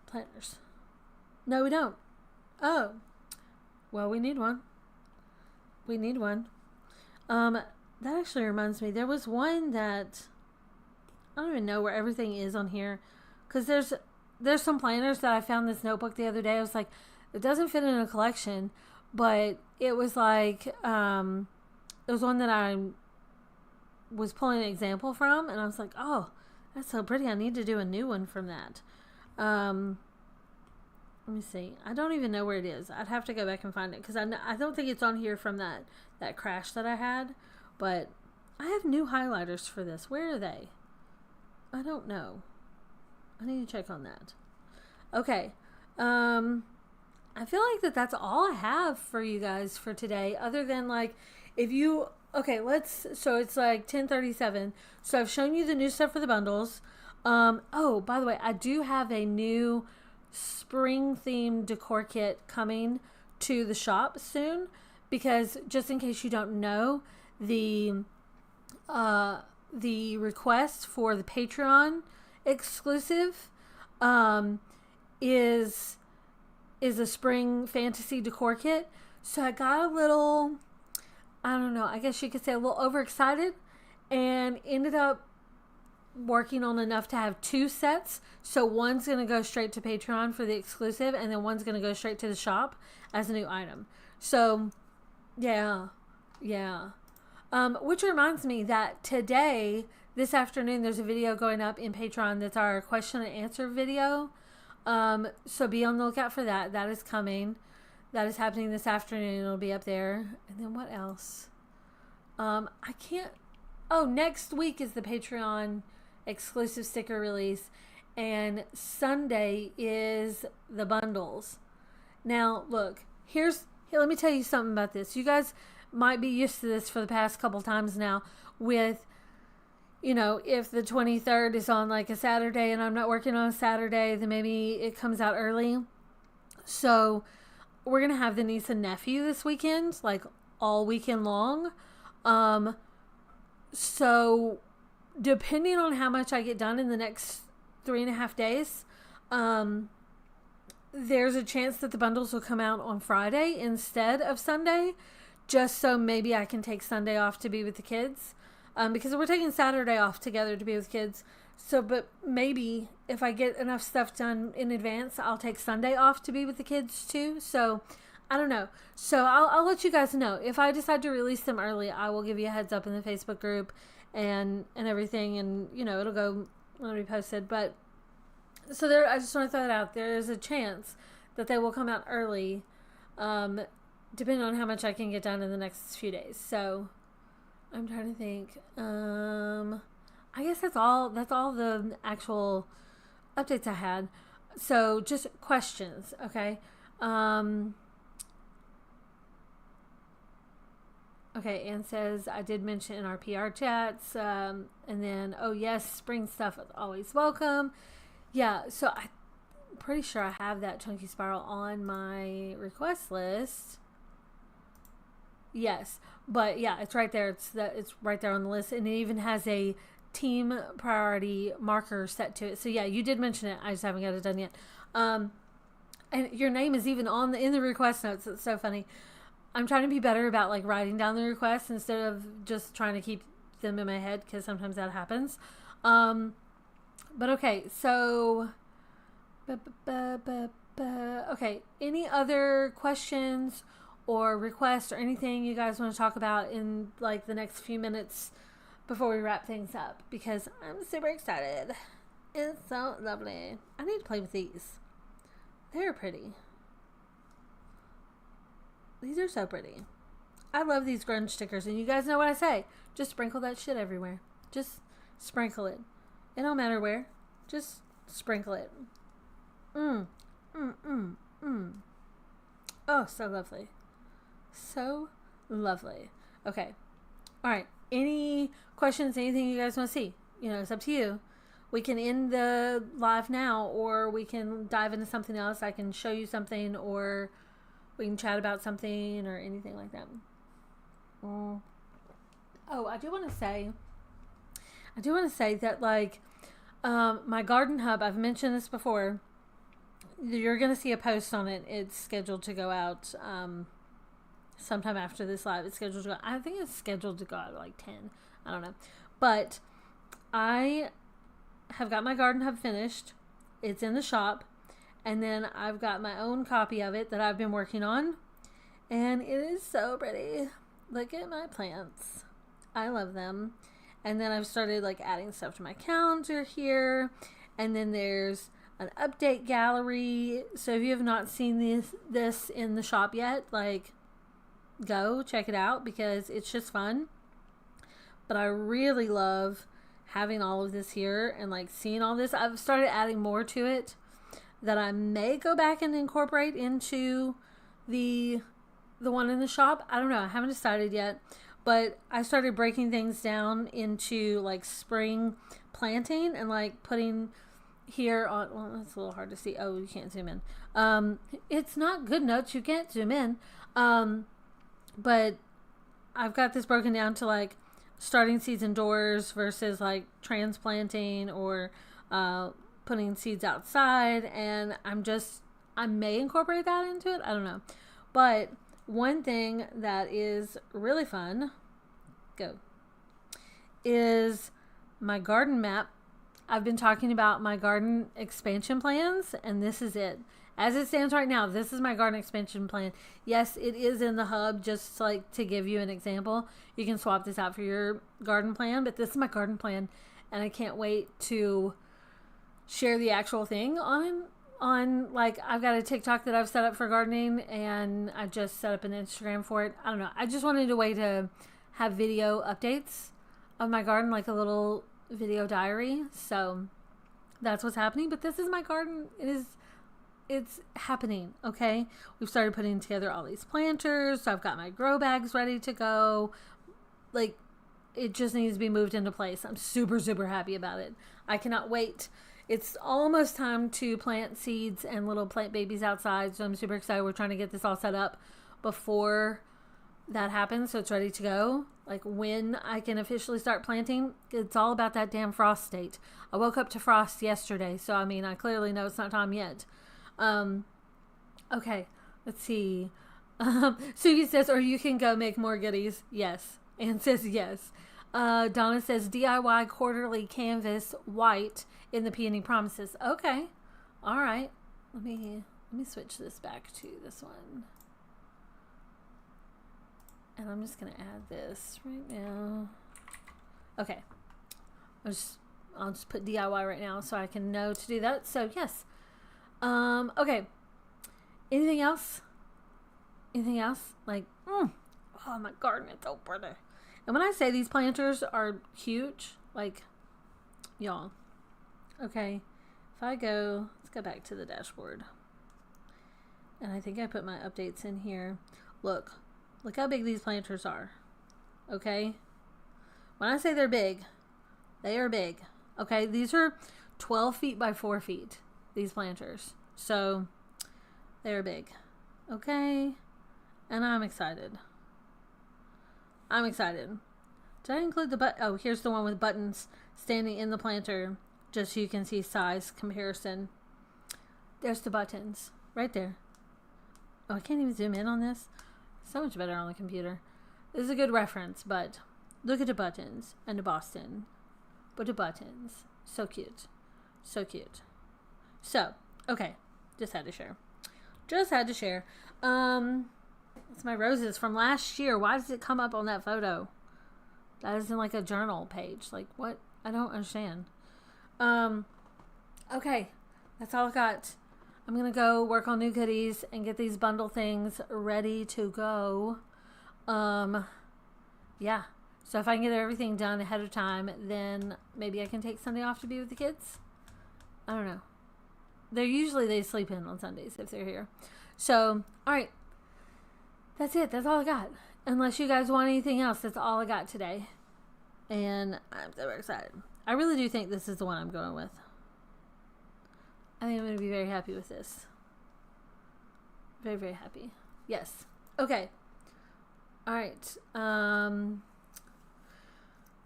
Planners. No, we don't. Oh. Well, we need one. We need one. That actually reminds me. There was one that I don't even know where everything is on here, because there's some planners that I found this notebook the other day. I was like, it doesn't fit in a collection, but it was like it was one that I was pulling an example from, and I was like, oh, that's so pretty. I need to do a new one from that. Let me see. I don't even know where it is. I'd have to go back and find it because I don't think it's on here from that crash that I had. But I have new highlighters for this. Where are they? I don't know. I need to check on that. Okay. I feel like that's all I have for you guys for today. Other than like, if you... Okay, so it's like 10:37. So I've shown you the new stuff for the bundles. Oh, by the way, I do have a new spring themed decor kit coming to the shop soon, because just in case you don't know, the request for the Patreon exclusive is a spring fantasy decor kit. So I got a little, I don't know, I guess you could say a little overexcited, and ended up working on enough to have 2 sets. So one's going to go straight to Patreon for the exclusive, and then one's going to go straight to the shop as a new item. So, yeah. Which reminds me that today, this afternoon, there's a video going up in Patreon that's our question and answer video. So be on the lookout for that. That is coming. That is happening this afternoon. It'll be up there. And then what else? Next week is the Patreon exclusive sticker release, and Sunday is the bundles. Now, look, let me tell you something about this. You guys might be used to this for the past couple times now with, if the 23rd is on like a Saturday and I'm not working on a Saturday, then maybe it comes out early. So we're going to have the niece and nephew this weekend, like all weekend long. So depending on how much I get done in the next 3.5 days, there's a chance that the bundles will come out on Friday instead of Sunday, just so maybe I can take Sunday off to be with the kids. Because we're taking Saturday off together to be with kids. So, but maybe if I get enough stuff done in advance, I'll take Sunday off to be with the kids too. So, I don't know. So, I'll let you guys know. If I decide to release them early, I will give you a heads up in the Facebook group and everything. And, you know, it'll be posted. But, so there, I just want to throw it out. There is a chance that they will come out early, depending on how much I can get done in the next few days. So, I'm trying to think. I guess that's all the actual updates I had. So just questions, okay? Okay, Anne says, I did mention in our PR chats, and then, oh yes, spring stuff is always welcome. Yeah, so I'm pretty sure I have that Chunky Spiral on my request list. Yes, but yeah, it's right there. It's right there on the list, and it even has a team priority marker set to it. So yeah, you did mention it. I just haven't got it done yet. And your name is even in the request notes. It's so funny. I'm trying to be better about like writing down the requests instead of just trying to keep them in my head, because sometimes that happens. But okay, so okay, any other questions or requests or anything you guys want to talk about in like the next few minutes before we wrap things up? Because I'm super excited. It's so lovely. I need to play with these. They're pretty. These are so pretty. I love these grunge stickers, and you guys know what I say. Just sprinkle that shit everywhere. Just sprinkle it. It don't matter where. Just sprinkle it. Oh, so lovely. So lovely. Okay. All right. Any questions, anything you guys want to see? You know, it's up to you. We can end the live now, or we can dive into something else. I can show you something, or we can chat about something, or anything like that. Oh, I do want to say that, like, my garden hub, I've mentioned this before. You're going to see a post on it. It's scheduled to go out sometime after this live. It's scheduled to go. I think it's scheduled to go out at like 10. I don't know. But I have got my garden hub finished. It's in the shop. And then I've got my own copy of it that I've been working on. And it is so pretty. Look at my plants. I love them. And then I've started like adding stuff to my calendar here. And then there's an update gallery. So if you have not seen this in the shop yet, like, go check it out, because it's just fun. But I really love having all of this here and like seeing all this. I've started adding more to it that I may go back and incorporate into the one in the shop. I don't know. I haven't decided yet. But I started breaking things down into like spring planting and like putting here on, well, that's a little hard to see. Oh, you can't zoom in. It's not good notes. You can't zoom in. But I've got this broken down to like starting seeds indoors versus like transplanting or putting seeds outside. And I may incorporate that into it. I don't know. But one thing that is really fun, is my garden map. I've been talking about my garden expansion plans, and this is it. As it stands right now, this is my garden expansion plan. Yes, it is in the hub, just like to give you an example. You can swap this out for your garden plan, but this is my garden plan, and I can't wait to share the actual thing on like, I've got a TikTok that I've set up for gardening, and I just set up an Instagram for it. I don't know. I just wanted a way to have video updates of my garden, like a little video diary. So that's what's happening. But this is my garden. It's happening. Okay. We've started putting together all these planters. So I've got my grow bags ready to go. Like, it just needs to be moved into place. I'm super, super happy about it. I cannot wait. It's almost time to plant seeds and little plant babies outside. So I'm super excited. We're trying to get this all set up before that happens, so it's ready to go. Like, when I can officially start planting, it's all about that damn frost state. I woke up to frost yesterday, so I mean, I clearly know it's not time yet. Okay, let's see. Sugi says, or you can go make more goodies. Yes. Anne says yes. Donna says DIY quarterly canvas white in the Peony Promises. Okay. All right. Let me switch this back to this one. And I'm just going to add this right now. Okay. I'll just put DIY right now so I can know to do that. So yes. Okay. Anything else? Anything else? Like, oh, my garden is so pretty. And when I say these planters are huge, like, y'all. Okay. If I go, let's go back to the dashboard. And I think I put my updates in here. Look how big these planters are. Okay. When I say they're big, they are big. Okay. These are 12 feet by 4 feet, these planters. So they're big. Okay. And I'm excited. I'm excited. Did I include the oh, here's the one with buttons standing in the planter, just so you can see size comparison. There's the buttons right there. Oh, I can't even zoom in on this. So much better on the computer. This is a good reference, but look at the buttons and the Boston. But the buttons. So cute. So cute. So, okay. Just had to share. Just had to share. It's my roses from last year. Why does it come up on that photo? That isn't like a journal page. Like, what? I don't understand. Okay. That's all I got. I'm going to go work on new goodies and get these bundle things ready to go. Yeah. So if I can get everything done ahead of time, then maybe I can take Sunday off to be with the kids. I don't know. They sleep in on Sundays if they're here. So, all right. That's it. That's all I got. Unless you guys want anything else, that's all I got today. And I'm so excited. I really do think this is the one I'm going with. I think I'm going to be very happy with this. Very, very happy. Yes. Okay. All right.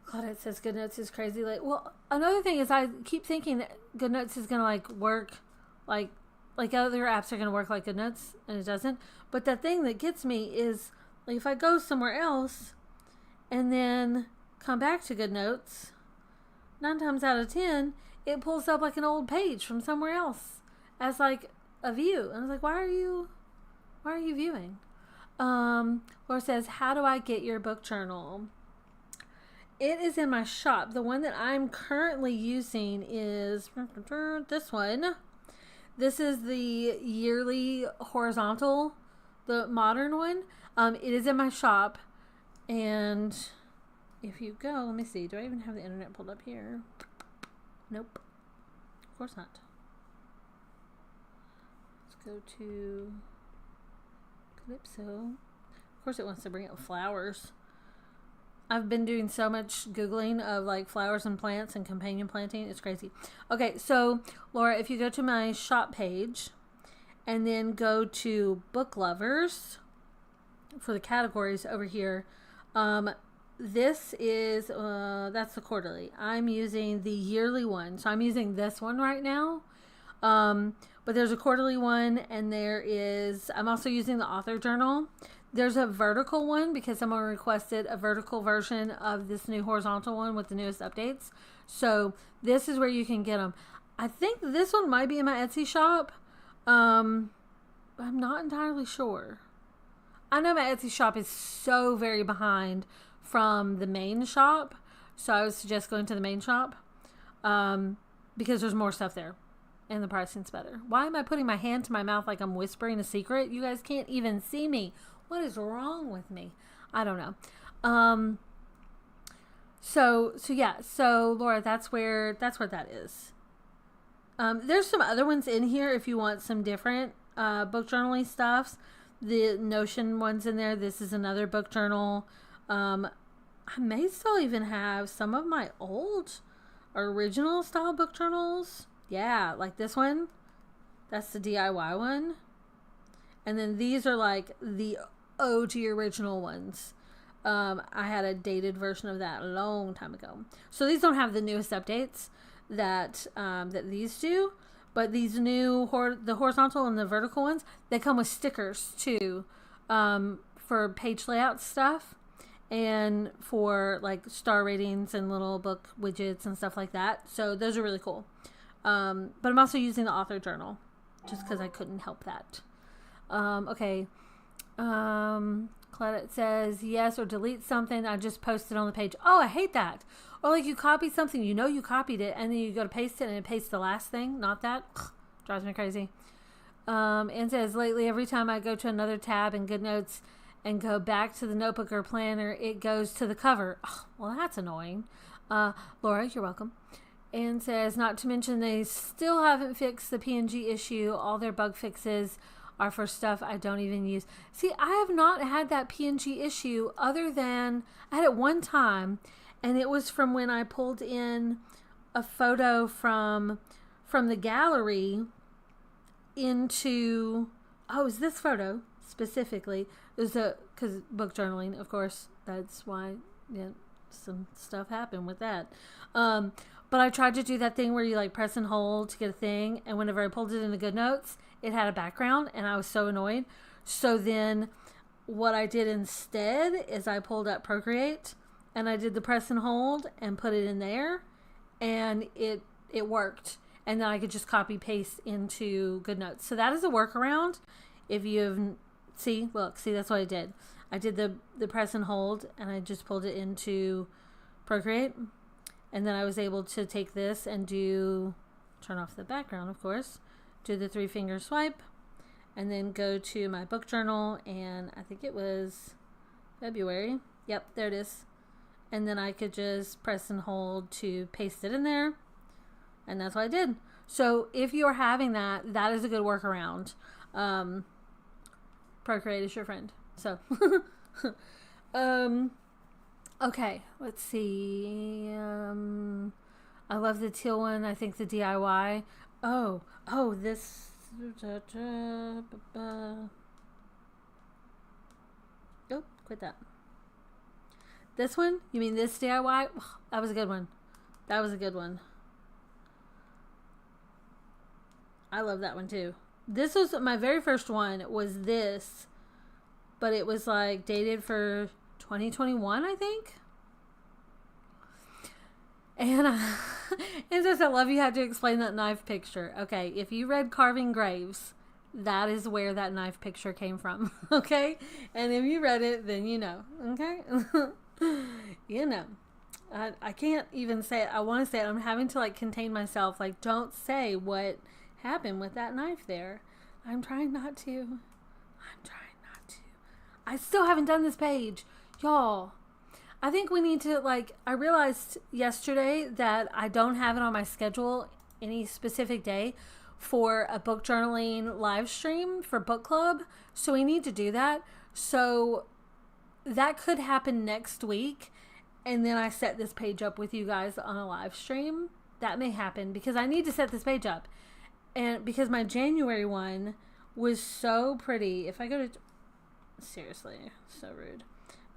Claudette says GoodNotes is crazy. Like, well, another thing is I keep thinking that GoodNotes is going to like work like other apps are going to work like GoodNotes, and it doesn't. But the thing that gets me is like if I go somewhere else and then come back to GoodNotes, 9 times out of 10, it pulls up like an old page from somewhere else as like a view. And I was like, why are you viewing? Laura says, how do I get your book journal? It is in my shop. The one that I'm currently using is this one. This is the yearly horizontal, the modern one. It is in my shop. And if you go, let me see. Do I even have the internet pulled up here? Nope. Of course not. Let's go to Calypso. Of course it wants to bring up flowers. I've been doing so much Googling of like flowers and plants and companion planting. It's crazy. Okay, so Laura, if you go to my shop page and then go to book lovers for the categories over here, this is, that's the quarterly. I'm using the yearly one. So I'm using this one right now. But there's a quarterly one and I'm also using the author journal. There's a vertical one because someone requested a vertical version of this new horizontal one with the newest updates. So this is where you can get them. I think this one might be in my Etsy shop. I'm not entirely sure. I know my Etsy shop is so very behind from the main shop. So I would suggest going to the main shop because there's more stuff there and the pricing's better. Why am I putting my hand to my mouth like I'm whispering a secret? You guys can't even see me. What is wrong with me? I don't know. So yeah. So Laura, that's where that is. There's some other ones in here if you want some different book journaling stuffs. The Notion one's in there. This is another book journal. I may still even have some of my old original style book journals. Yeah, like this one. That's the DIY one. And then these are like the OG original ones. I had a dated version of that a long time ago. So these don't have the newest updates that these do. But these new, the horizontal and the vertical ones, they come with stickers too. for page layout stuff and for like star ratings and little book widgets and stuff like that. So those are really cool. But I'm also using the author journal just because I couldn't help that. Okay. Claudette says yes, or delete something I just posted on the page. Oh, I hate that. Or like you copy something, you know you copied it, and then you go to paste it and it pastes the last thing. Not that. Drives me crazy. And says lately every time I go to another tab in GoodNotes and go back to the notebook or planner, it goes to the cover. Oh, well, that's annoying. Laura, you're welcome. And says not to mention they still haven't fixed the PNG issue. All their bug fixes are for stuff I don't even use. See, I have not had that PNG issue other than I had it one time, and it was from when I pulled in a photo from the gallery into, oh, it was this photo specifically. It was because book journaling, of course, that's why, yeah, some stuff happened with that. But I tried to do that thing where you like press and hold to get a thing, and whenever I pulled it into GoodNotes, it had a background, and I was so annoyed. So then what I did instead is I pulled up Procreate, and I did the press and hold and put it in there, and it worked. And then I could just copy paste into GoodNotes. So that is a workaround. If you've see, that's what I did. I did the press and hold, and I just pulled it into Procreate, and then I was able to take this and turn off the background, of course, do the 3-finger swipe, and then go to my book journal, and I think it was February. Yep, there it is. And then I could just press and hold to paste it in there, and that's what I did. So if you're having that, that is a good workaround. Procreate is your friend. So, okay, let's see. I love the teal one. I think the DIY. Oh, this. Oh, quit that. This one? You mean this DIY? That was a good one. That was a good one. I love that one too. This was my very first one, was this, but it was like dated for 2021, I think. And it says, I love you had to explain that knife picture. Okay, if you read Carving Graves, that is where that knife picture came from. Okay? And if you read it, then you know. Okay? You know. I can't even say it. I want to say it. I'm having to like contain myself. Like, don't say what happened with that knife there. I'm trying not to. I still haven't done this page. Y'all, I think we need to, like, I realized yesterday that I don't have it on my schedule any specific day for a book journaling live stream for book club. So we need to do that. So that could happen next week. And then I set this page up with you guys on a live stream. That may happen because I need to set this page up. And because my January one was so pretty. If I go to, seriously, so rude.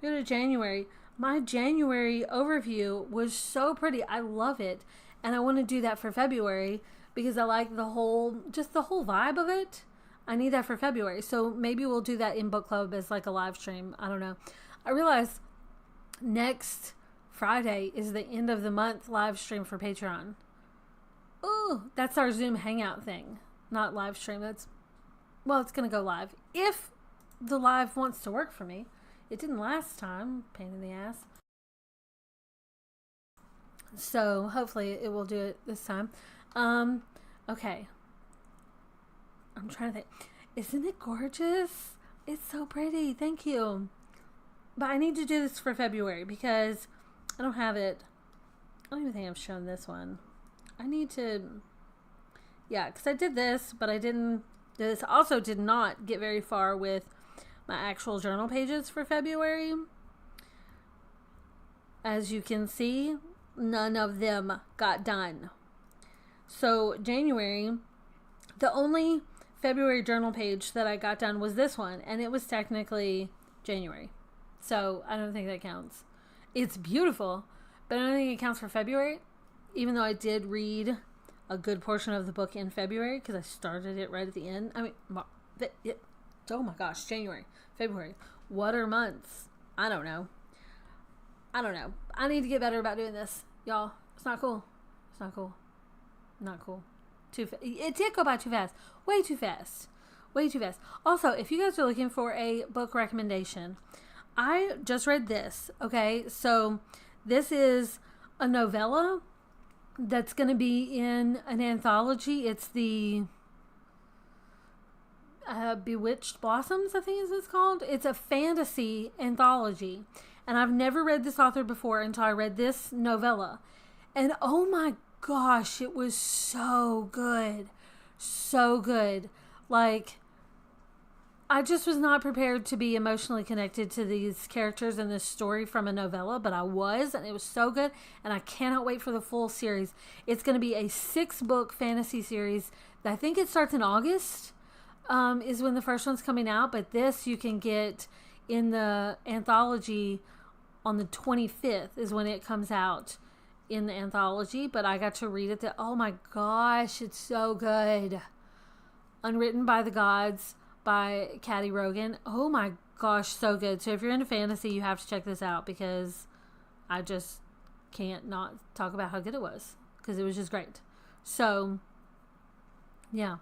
Go to January. My January overview was so pretty. I love it. And I want to do that for February because I like the whole vibe of it. I need that for February. So maybe we'll do that in book club as like a live stream. I don't know. I realize next Friday is the end of the month live stream for Patreon. Oh, that's our Zoom hangout thing. Not live stream. It's going to go live. If the live wants to work for me. It didn't last time. Pain in the ass. So hopefully it will do it this time. Okay. I'm trying to think. Isn't it gorgeous? It's so pretty. Thank you. But I need to do this for February because I don't have it. I don't even think I've shown this one. I need to, yeah, because I did this, but I didn't, this also did not get very far with my actual journal pages for February. As you can see, none of them got done. So January, the only February journal page that I got done was this one, and it was technically January. So I don't think that counts. It's beautiful, but I don't think it counts for February. Even though I did read a good portion of the book in February because I started it right at the end. I mean, Oh my gosh, January, February. What are months? I don't know. I need to get better about doing this, y'all. It's not cool. It's not cool. Not cool. It did go by too fast. Way too fast. Way too fast. Also, if you guys are looking for a book recommendation, I just read this. Okay, so this is a novella that's going to be in an anthology. It's the Bewitched Blossoms, I think is what it's called. It's a fantasy anthology. And I've never read this author before until I read this novella. And oh my gosh, it was so good. So good. Like, I just was not prepared to be emotionally connected to these characters in this story from a novella, but I was, and it was so good. And I cannot wait for the full series. It's going to be a 6-book fantasy series. I think it starts in August, is when the first one's coming out. But this you can get in the anthology on the 25th is when it comes out in the anthology. But I got to read it. Oh my gosh, it's so good. Unwritten by the Gods by Caddy Rogan. Oh my gosh, so good. So if you're into fantasy, you have to check this out, because I just can't not talk about how good it was, because it was just great. So yeah.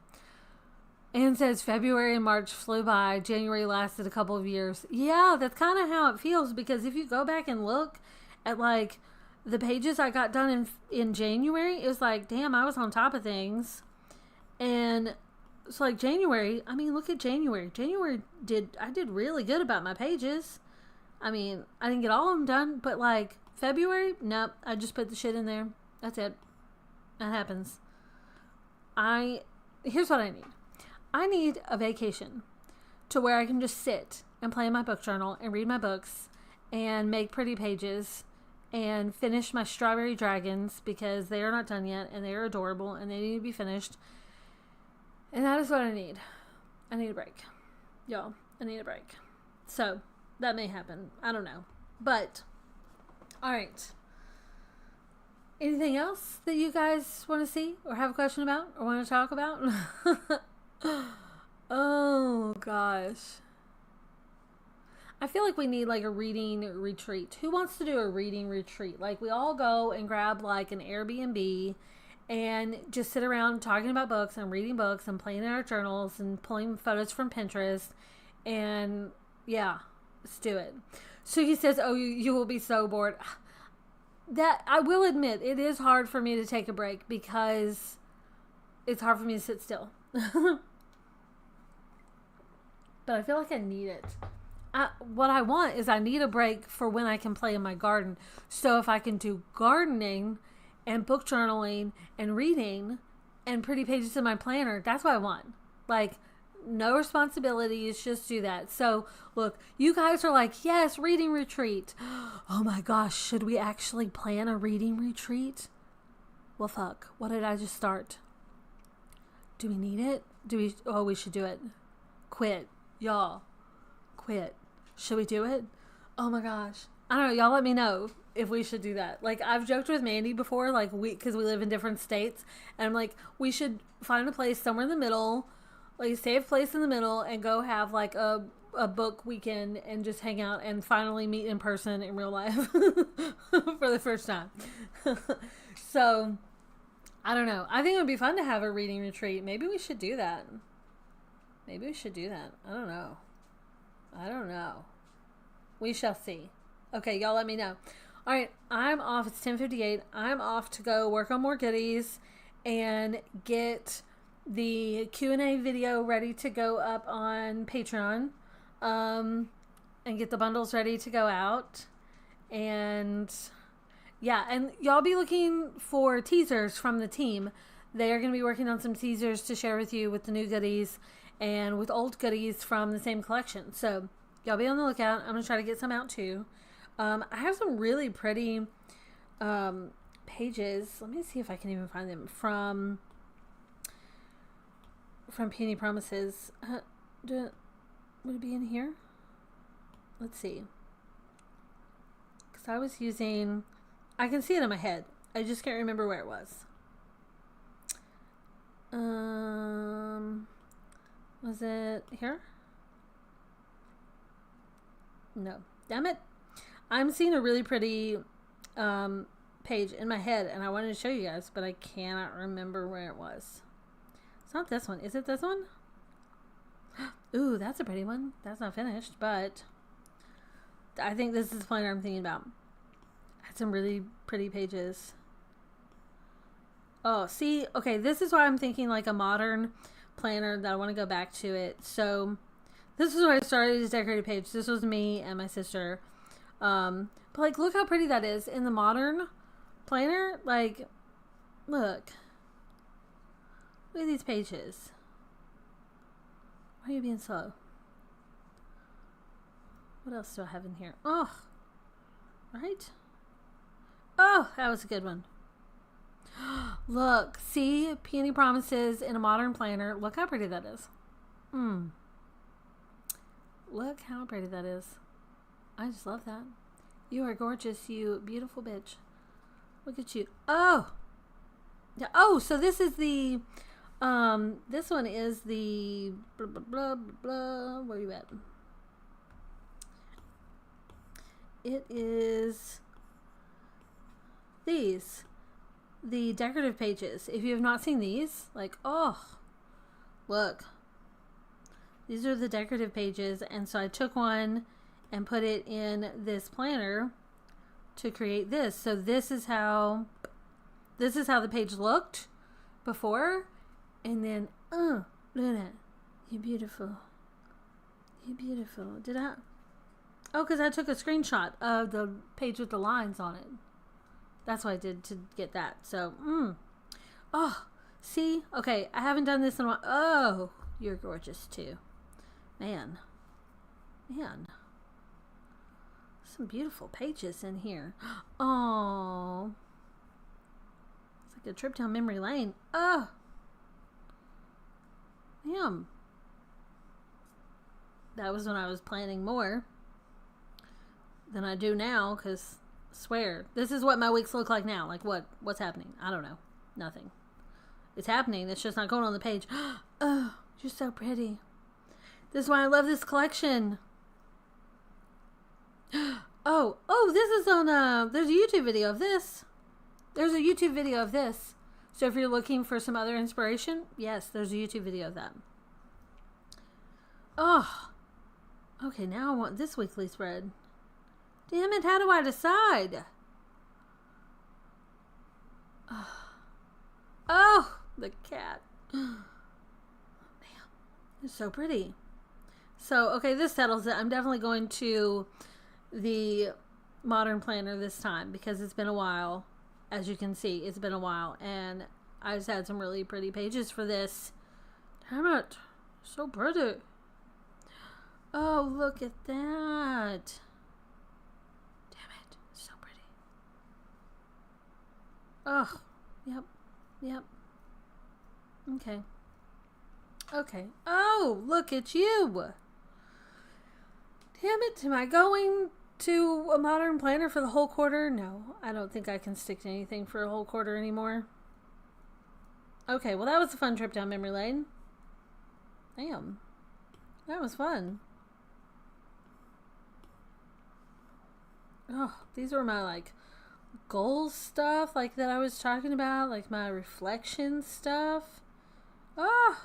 Anne says February and March flew by. January lasted a couple of years. Yeah, that's kind of how it feels, because if you go back and look at like the pages I got done in January, it was like, damn, I was on top of things. And it's like January, I mean, look at January. I did really good about my pages. I mean, I didn't get all of them done, but like February, nope, I just put the shit in there. That's it. That happens. Here's what I need. I need a vacation to where I can just sit and play in my book journal and read my books and make pretty pages and finish my strawberry dragons, because they are not done yet and they are adorable and they need to be finished. And that is what I need. I need a break. Y'all, I need a break. So that may happen. I don't know. But, all right. Anything else that you guys want to see or have a question about or want to talk about? Oh gosh, I feel like we need like a reading retreat. Who wants to do a reading retreat? Like, we all go and grab like an Airbnb and just sit around talking about books and reading books and playing in our journals and pulling photos from Pinterest. And yeah, let's do it. So he says, oh, you will be so bored. That, I will admit, it is hard for me to take a break, because it's hard for me to sit still. But I feel like I need it. What I want is, I need a break for when I can play in my garden. So if I can do gardening and book journaling and reading and pretty pages in my planner, that's what I want. Like, no responsibilities, just do that. So look, you guys are like, yes, reading retreat. Oh my gosh, should we actually plan a reading retreat? Well, fuck, what did I just start? Do we need it? We should do it. Quit. Y'all, quit. Should we do it? Oh my gosh. I don't know. Y'all let me know if we should do that. Like, I've joked with Mandy before, like, because we live in different states, and I'm like, we should find a place somewhere in the middle, like, save a place in the middle, and go have like a book weekend and just hang out and finally meet in person in real life for the first time. So, I don't know. I think it would be fun to have a reading retreat. Maybe we should do that. I don't know. We shall see. Okay, y'all let me know. All right, I'm off. It's 10:58. I'm off to go work on more goodies and get the Q&A video ready to go up on Patreon, and get the bundles ready to go out. And yeah, and y'all be looking for teasers from the team. They are going to be working on some teasers to share with you with the new goodies and with old goodies from the same collection. So y'all be on the lookout. I'm going to try to get some out too. I have some really pretty pages. Let me see if I can even find them from Peony Promises. Would it be in here? Let's see. Because I was using... I can see it in my head. I just can't remember where it was. Was it here? No. Damn it. I'm seeing a really pretty page in my head, and I wanted to show you guys, but I cannot remember where it was. It's not this one. Is it this one? Ooh, that's a pretty one. That's not finished, but I think this is the planner I'm thinking about. Had some really pretty pages. Oh, see, okay, this is why I'm thinking like a modern planner that I want to go back to it. So this is where I started this decorated page. This was me and my sister. But like, look how pretty that is in the modern planner. Like, look at these pages. Why are you being slow? What else do I have in here? Oh, right? Oh, that was a good one. Look, see, Peony Promises in a modern planner. Look how pretty that is. Look how pretty that is. I just love that. You are gorgeous, you beautiful bitch. Look at you. Oh, yeah. Oh, so this is the this one is the blah blah blah blah. Where are you at? It is these, the decorative pages. If you have not seen these, like, oh, look, these are the decorative pages. And so I took one and put it in this planner to create this. So this is how the page looked before, and then look at that. You're beautiful. You're beautiful. Did I? Oh, because I took a screenshot of the page with the lines on it. That's what I did to get that. So, oh, see? Okay, I haven't done this in a while. Oh, you're gorgeous too. Man. Some beautiful pages in here. Oh. It's like a trip down memory lane. Oh. Damn. That was when I was planning more than I do now, because swear, this is what my weeks look like now. Like, what's happening? I don't know. Nothing. It's happening. It's just not going on the page. Oh, you're so pretty. This is why I love this collection. Oh, this is on, there's a YouTube video of this. There's a YouTube video of this. So if you're looking for some other inspiration, yes, there's a YouTube video of that. Oh, okay, now I want this weekly spread. Damn it, how do I decide? Oh, the cat. Damn, it's so pretty. So, okay, this settles it. I'm definitely going to the modern planner this time because it's been a while. As you can see, it's been a while. And I just had some really pretty pages for this. Damn it. So pretty. Oh, look at that. So pretty. Oh, yep. Okay. Oh, look at you. Damn it. Am I going to a modern planner for the whole quarter? No, I don't think I can stick to anything for a whole quarter anymore. Okay, well, that was a fun trip down memory lane. Damn. That was fun. Oh, these were my, like, goals stuff, like, that I was talking about, like, my reflection stuff. Oh.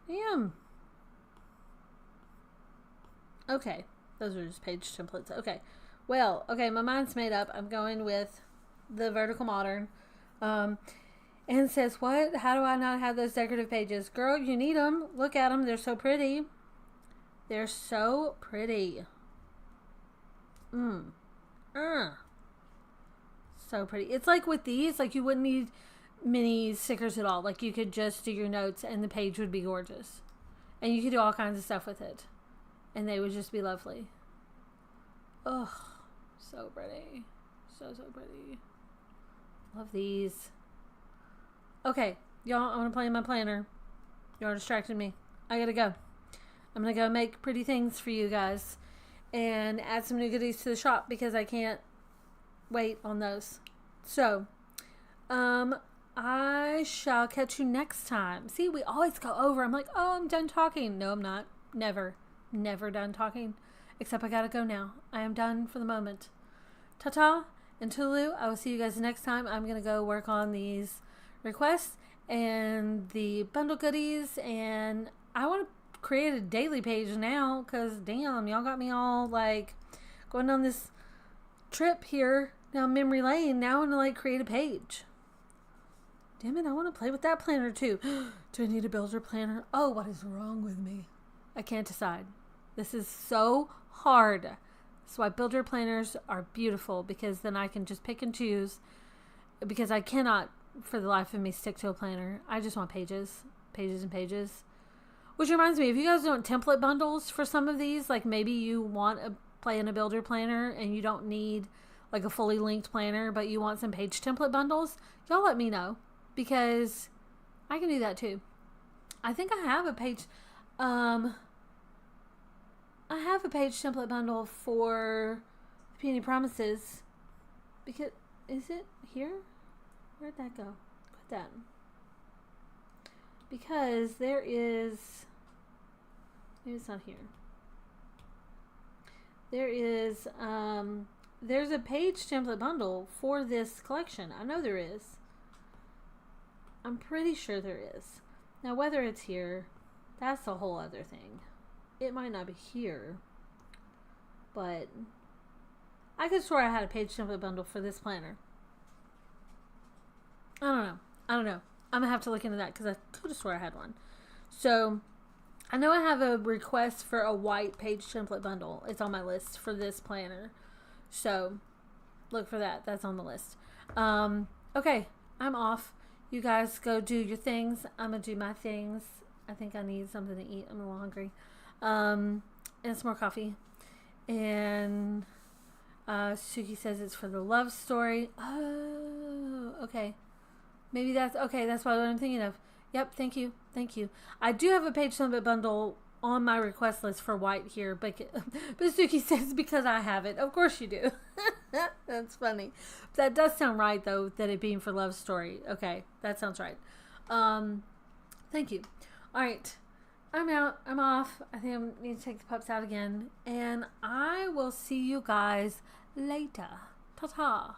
Damn. Okay. Those are just page templates. Okay. Well, okay, my mind's made up. I'm going with the vertical modern. And it says, what? How do I not have those decorative pages? Girl, you need them. Look at them. They're so pretty. They're so pretty. So pretty. It's like with these, like you wouldn't need mini stickers at all. Like you could just do your notes and the page would be gorgeous. And you could do all kinds of stuff with it. And they would just be lovely. Oh, so pretty. So pretty. Love these. Okay, y'all, I want to play in my planner. Y'all distracted me. I gotta go. I'm gonna go make pretty things for you guys. And add some new goodies to the shop because I can't wait on those. So, I shall catch you next time. See, we always go over. I'm like, oh, I'm done talking. No, I'm not. Never. never done talking. Except I gotta go now. I am done for the moment. Ta-ta and toodaloo. I will see you guys next time. I'm gonna go work on these requests and the bundle goodies, and I want to create a daily page now because damn, y'all got me all like going on this trip here down memory lane. Now I want to like create a page. Damn it, I want to play with that planner too. Do I need a builder planner? Oh, what is wrong with me? I can't decide. This is so hard. That's why builder planners are beautiful, because then I can just pick and choose, because I cannot for the life of me stick to a planner. I just want pages, pages and pages. Which reminds me, if you guys want template bundles for some of these, like maybe you want to play in a builder planner and you don't need like a fully linked planner, but you want some page template bundles, y'all let me know, because I can do that too. I think I have a page, template bundle for Peony Promises, because, is it here? Where'd that go? Put that. Because there is, maybe it's not here. There is, there's a page template bundle for this collection. I know there is. I'm pretty sure there is. Now, whether it's here, that's a whole other thing. It might not be here, but I could swear I had a page template bundle for this planner. I don't know. I'm going to have to look into that because I could have swore I had one. So, I know I have a request for a white page template bundle. It's on my list for this planner. So, look for that. That's on the list. Okay, I'm off. You guys go do your things. I'm going to do my things. I think I need something to eat. I'm a little hungry. And some more coffee. And Suki says it's for the love story. Oh, okay. Maybe that's, okay, that's what I'm thinking of. Yep, thank you. Thank you. I do have a page template bundle on my request list for white here, but Suki says because I have it. Of course you do. That's funny. That does sound right, though, that it being for love story. Okay, that sounds right. Thank you. All right, I'm out. I'm off. I think I need to take the pups out again, and I will see you guys later. Ta-ta.